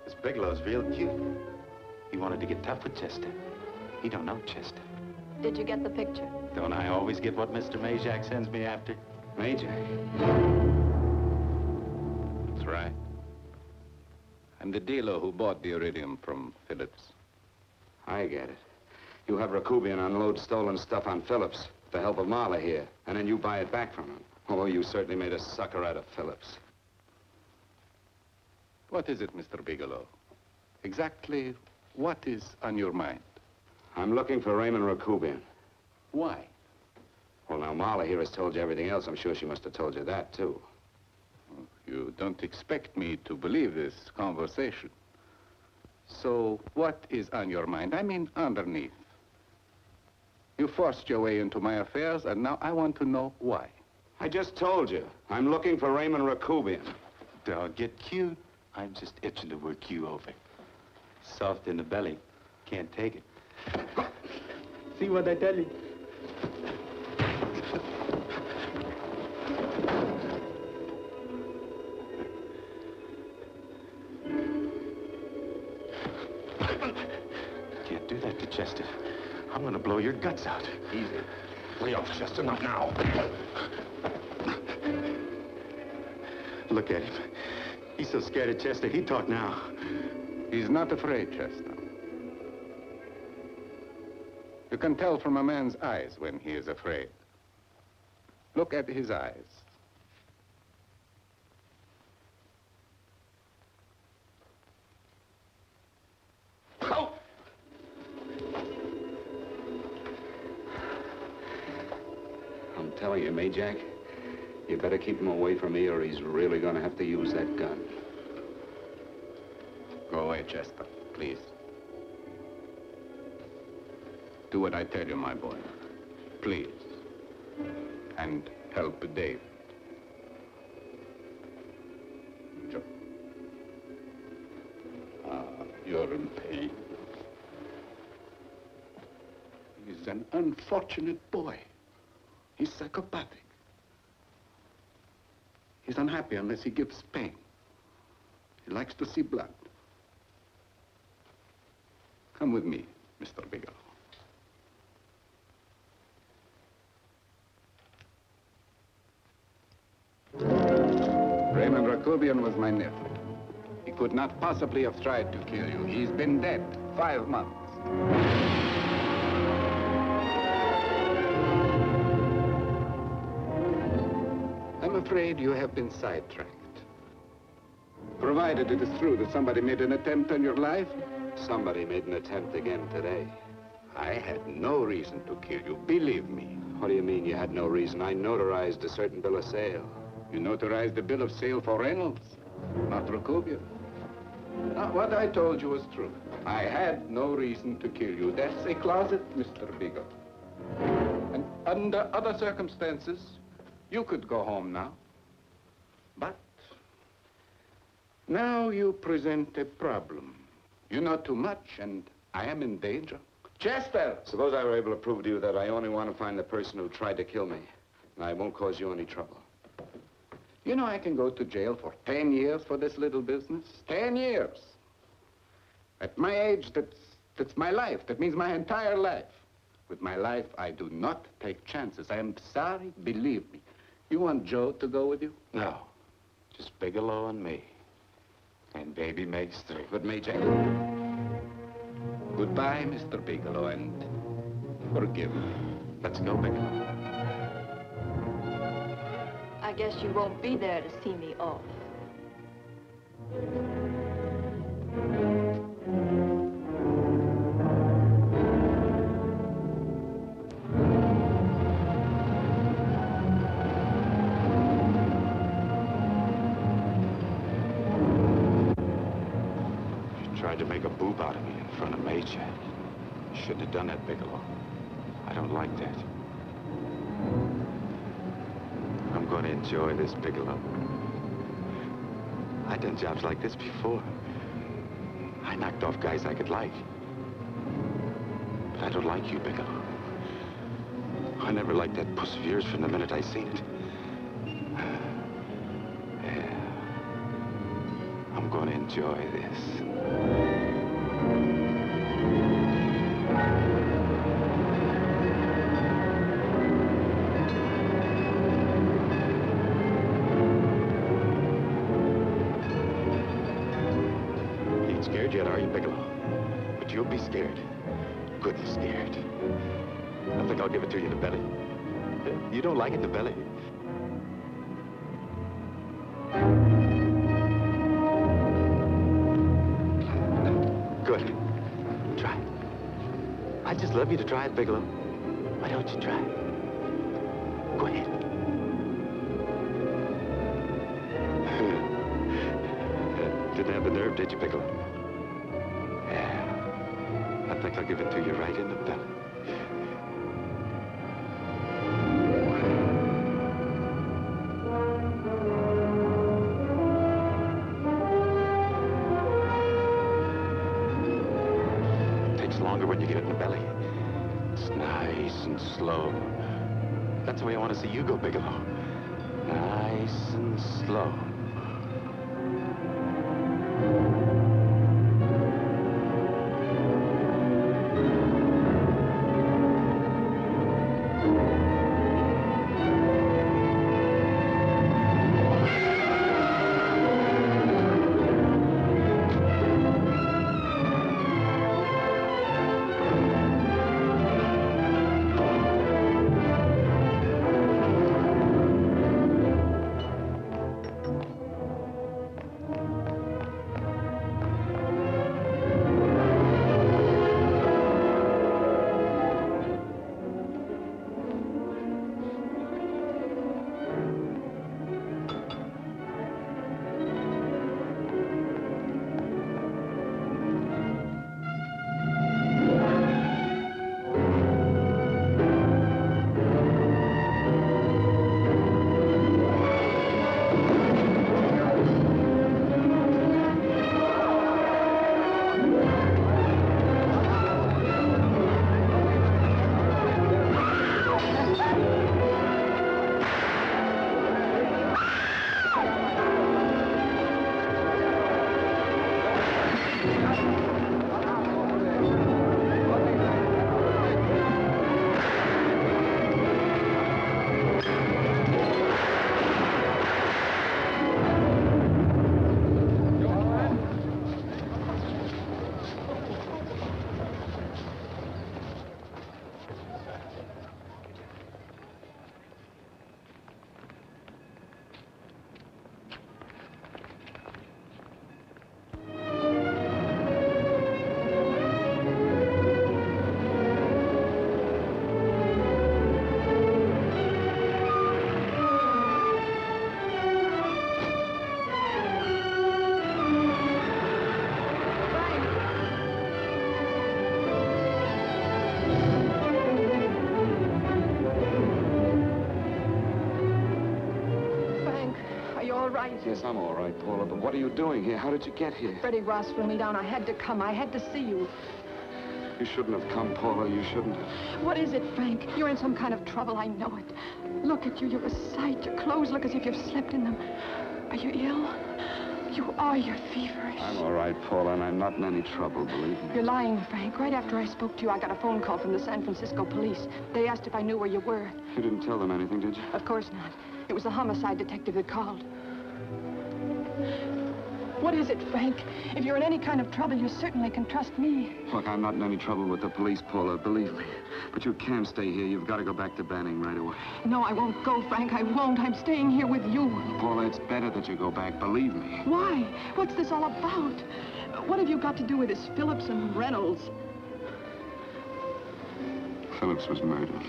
This Bigelow's real cute. He wanted to get tough with Chester. He don't know Chester. Did you get the picture? Don't I always get what Mr. Majak sends me after? Majak? That's right. I'm the dealer who bought the iridium from Phillips. I get it. You have Rakubian unload stolen stuff on Phillips with the help of Marla here, and then you buy it back from him. Oh, you certainly made a sucker out of Phillips. What is it, Mr. Bigelow? Exactly what is on your mind? I'm looking for Raymond Rakubian. Why? Well, now, Marla here has told you everything else. I'm sure she must have told you that, too. You don't expect me to believe this conversation. So what is on your mind? I mean, underneath. You forced your way into my affairs, and now I want to know why. I just told you. I'm looking for Raymond Rakubian. Don't get cute. I'm just itching to work you over. Soft in the belly. Can't take it. See what I tell you? Can't do that to Chester. I'm gonna blow your guts out. Easy. Lay off, Chester, not now. Look at him. He's so scared of Chester, he'd talk now. He's not afraid, Chester. You can tell from a man's eyes when he is afraid. Look at his eyes. Oh! I'm telling you, Majak, you better keep him away from me or he's really gonna have to use that gun. Go away, Chester, please. Do what I tell you, my boy. Please. And help Dave. Joe. Ah. an unfortunate boy. He's psychopathic. He's unhappy unless he gives pain. He likes to see blood. Come with me, Mr. Bigelow. Raymond Rakubian was my nephew. He could not possibly have tried to kill you. He's been dead 5 months. I'm afraid you have been sidetracked. Provided it is true that somebody made an attempt on your life. Somebody made an attempt again today. I had no reason to kill you, believe me. What do you mean you had no reason? I notarized a certain bill of sale. You notarized the bill of sale for Reynolds, not Rakubian. Now, what I told you was true. I had no reason to kill you. That's a closet, Mr. Bigelow. And under other circumstances, you could go home now. But now you present a problem. You know too much, and I am in danger. Chester! Suppose I were able to prove to you that I only want to find the person who tried to kill me, and I won't cause you any trouble. You know, I can go to jail for 10 years for this little business. 10 years. At my age, that's my life. That means my entire life. With my life, I do not take chances. I am sorry, believe me. You want Joe to go with you? No. Just Bigelow and me. And baby makes 3. But Major... Goodbye, Mr. Bigelow, and forgive me. Let's go, Bigelow. I guess you won't be there to see me off. You tried to make a boob out of me in front of Major. You shouldn't have done that, Bigelow. I don't like that. I'm going to enjoy this, Bigelow. I've done jobs like this before. I knocked off guys I could like. But I don't like you, Bigelow. I never liked that puss of yours from the minute I seen it. Yeah. I'm going to enjoy this. Scared yet, are you, Bigelow? But you'll be scared. Goodly scared. I think I'll give it to you in the belly. You don't like it in the belly? Good. Try it. I just love you to try it, Bigelow. Why don't you try it? Go ahead. Didn't have the nerve, did you, Bigelow? I think I'll give it to you right in the belly. It takes longer when you get it in the belly. It's nice and slow. That's the way I want to see you go, Bigelow. Nice and slow. right. Yes, I'm all right, Paula, but what are you doing here? How did you get here? Freddie Ross threw me down. I had to come. I had to see you. You shouldn't have come, Paula. You shouldn't have. What is it, Frank? You're in some kind of trouble. I know it. Look at you. You're a sight. Your clothes look as if you've slept in them. Are you ill? You are. You're feverish. I'm all right, Paula, and I'm not in any trouble, believe me. You're lying, Frank. Right after I spoke to you, I got a phone call from the San Francisco police. They asked if I knew where you were. You didn't tell them anything, did you? Of course not. It was the homicide detective that called. What is it, Frank? If you're in any kind of trouble, you certainly can trust me. Look, I'm not in any trouble with the police, Paula, believe me. But you can't stay here. You've got to go back to Banning right away. No, I won't go, Frank. I won't. I'm staying here with you. Paula, it's better that you go back, believe me. Why? What's this all about? What have you got to do with this Phillips and Reynolds? Phillips was murdered.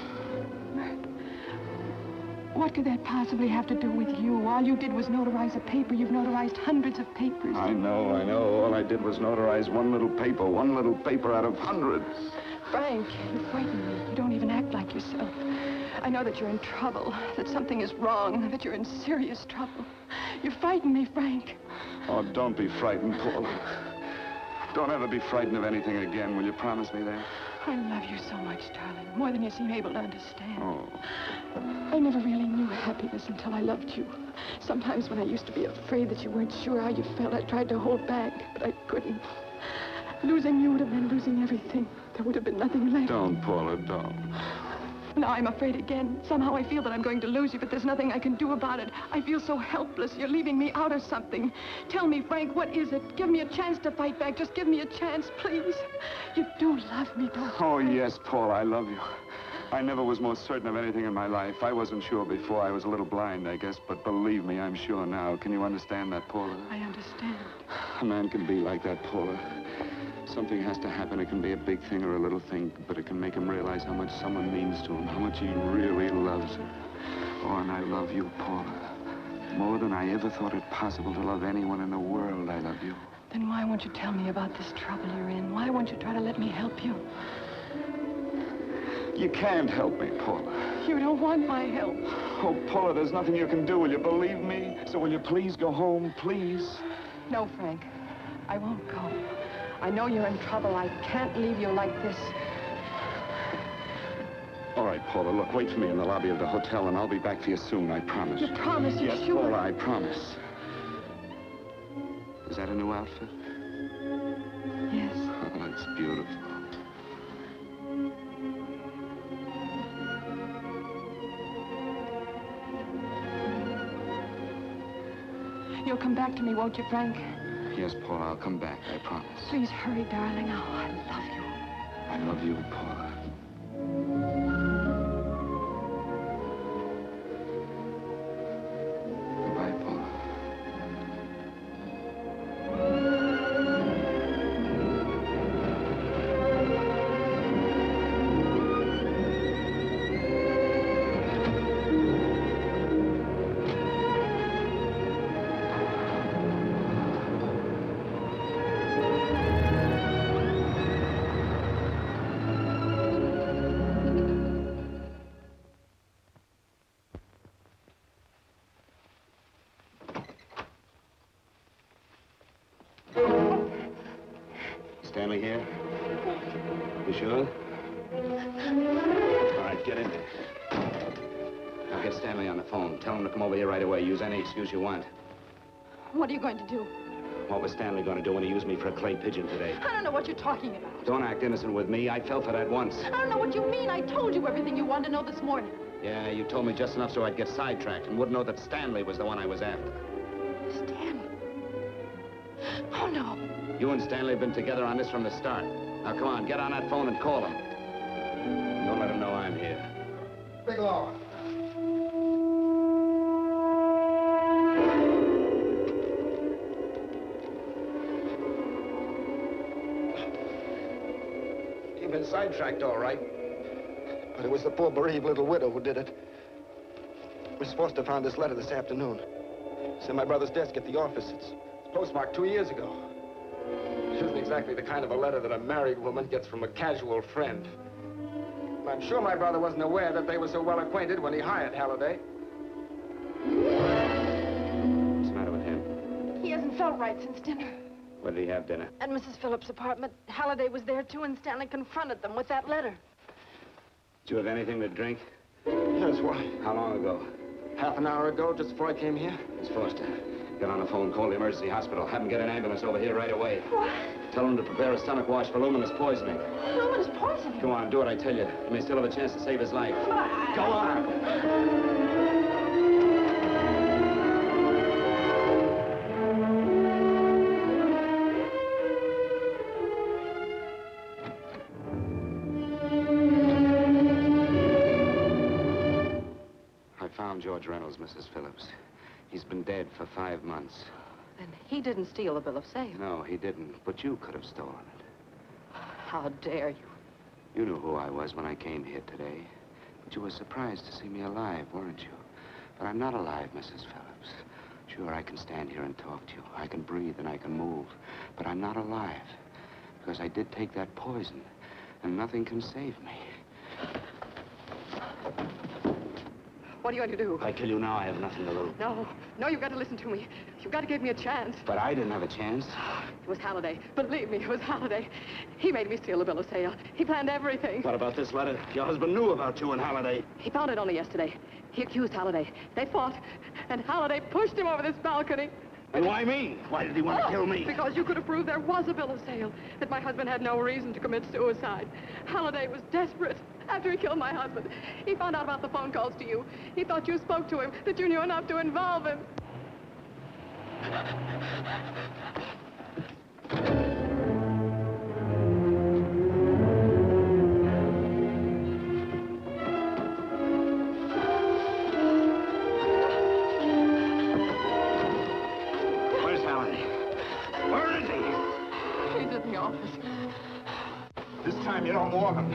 What could that possibly have to do with you? All you did was notarize a paper. You've notarized hundreds of papers. I know. All I did was notarize one little paper out of hundreds. Frank, you frighten me. You don't even act like yourself. I know that you're in trouble, that something is wrong, that you're in serious trouble. You frighten me, Frank. Oh, don't be frightened, Paula. Don't ever be frightened of anything again. Will you promise me that? I love you so much, darling. More than you seem able to understand. Oh. I never really knew happiness until I loved you. Sometimes when I used to be afraid that you weren't sure how you felt, I tried to hold back, but I couldn't. Losing you would have meant losing everything. There would have been nothing left. Don't, Paula, don't. Now I'm afraid again. Somehow I feel that I'm going to lose you, but there's nothing I can do about it. I feel so helpless. You're leaving me out of something. Tell me, Frank, what is it? Give me a chance to fight back. Just give me a chance, please. You do love me, don't you? Oh, yes, Paula, I love you. I never was more certain of anything in my life. I wasn't sure before. I was a little blind, I guess, but believe me, I'm sure now. Can you understand that, Paula? I understand. A man can be like that, Paula. Something has to happen. It can be a big thing or a little thing, but it can make him realize how much someone means to him, how much he really loves her. Oh, and I love you, Paula. More than I ever thought it possible to love anyone in the world, I love you. Then why won't you tell me about this trouble you're in? Why won't you try to let me help you? You can't help me, Paula. You don't want my help. Oh, Paula, there's nothing you can do. Will you believe me? So will you please go home, please? No, Frank. I won't go. I know you're in trouble. I can't leave you like this. All right, Paula, look, wait for me in the lobby of the hotel, and I'll be back for you soon, I promise. You promise? Yes, sure? Paula, I promise. Is that a new outfit? Yes. Oh, it's beautiful. You'll come back to me, won't you, Frank? Yes, Paula, I'll come back, I promise. Please hurry, darling. Oh, I love you. I love you, Paula. Goodbye, Paula. Stanley here? You sure? All right, get in there. Now get Stanley on the phone. Tell him to come over here right away. Use any excuse you want. What are you going to do? What was Stanley going to do when he used me for a clay pigeon today? I don't know what you're talking about. Don't act innocent with me. I fell for that once. I don't know what you mean. I told you everything you wanted to know this morning. Yeah, you told me just enough so I'd get sidetracked and wouldn't know that Stanley was the one I was after. Stanley? Oh, no. You and Stanley have been together on this from the start. Now, come on, get on that phone and call him. Don't let him know I'm here. Bigelow. You've been sidetracked, all right. But it was the poor bereaved little widow who did it. We're supposed to have found this letter this afternoon. It's in my brother's desk at the office. It's postmarked 2 years ago. It isn't exactly the kind of a letter that a married woman gets from a casual friend. I'm sure my brother wasn't aware that they were so well acquainted when he hired Halliday. What's the matter, felt right since dinner. Where did he have dinner? At Mrs. Phillips' apartment. Halliday was there, too, and Stanley confronted them with that letter. Did you have anything to drink? Yes, why? How long ago? Half an hour ago, just before I came here. Miss Foster, get on the phone, call the emergency hospital. Have them get an ambulance over here right away. What? Tell them to prepare a stomach wash for luminous poisoning. Luminous poisoning? Come on, do what I tell you. You may still have a chance to save his life. Go on. George Reynolds, Mrs. Phillips. He's been dead for 5 months. Then he didn't steal the bill of sale. No, he didn't. But you could have stolen it. How dare you? You knew who I was when I came here today. But you were surprised to see me alive, weren't you? But I'm not alive, Mrs. Phillips. Sure, I can stand here and talk to you. I can breathe and I can move. But I'm not alive. Because I did take that poison. And nothing can save me. What are you going to do? I tell you now, I have nothing to lose. No, you've got to listen to me. You've got to give me a chance. But I didn't have a chance. It was Halliday. Believe me, it was Halliday. He made me steal the bill of sale. He planned everything. What about this letter? Your husband knew about you and Halliday. He found it only yesterday. He accused Halliday. They fought, and Halliday pushed him over this balcony. And why me? Why did he want to kill me? Because you could have proved there was a bill of sale, that my husband had no reason to commit suicide. Halliday was desperate. After he killed my husband, he found out about the phone calls to you. He thought you spoke to him, that you knew enough to involve him. Where's Halliday? Where is he? He's in the office. This time you don't warn him.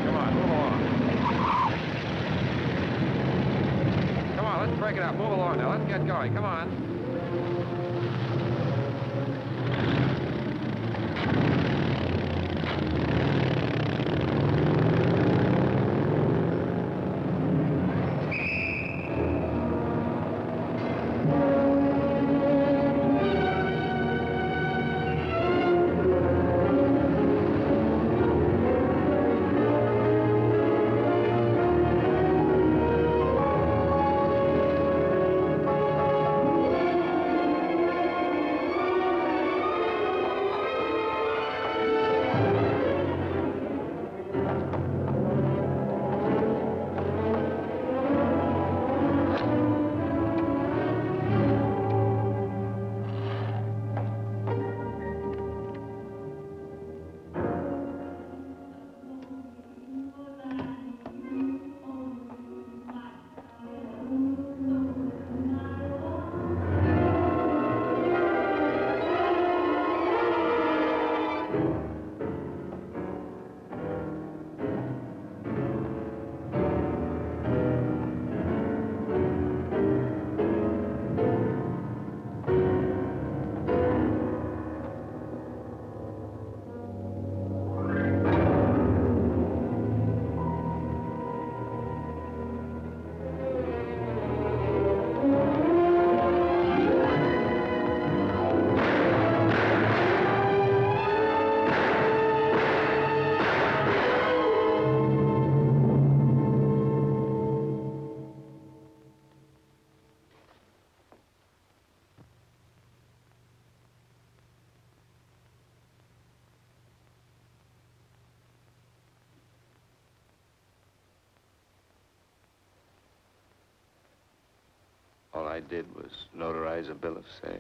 Come on, move along. Come on, let's break it up. Move along now. Let's get going. Come on. All I did was notarize a bill of sale.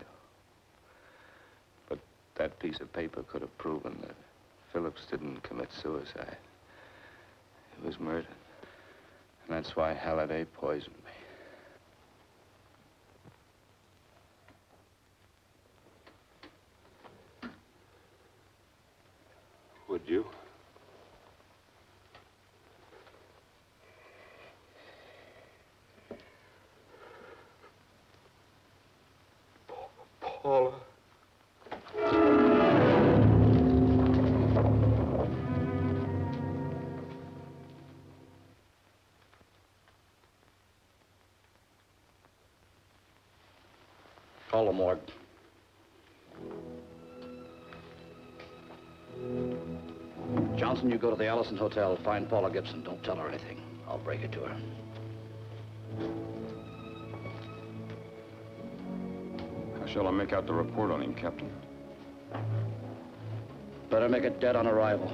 But that piece of paper could have proven that Phillips didn't commit suicide. He was murdered. And that's why Halliday poisoned me. Would you? Paula. Call the morgue. Johnson, you go to the Allison Hotel, find Paula Gibson. Don't tell her anything. I'll break it to her. How shall I make out the report on him, Captain? Better make it dead on arrival.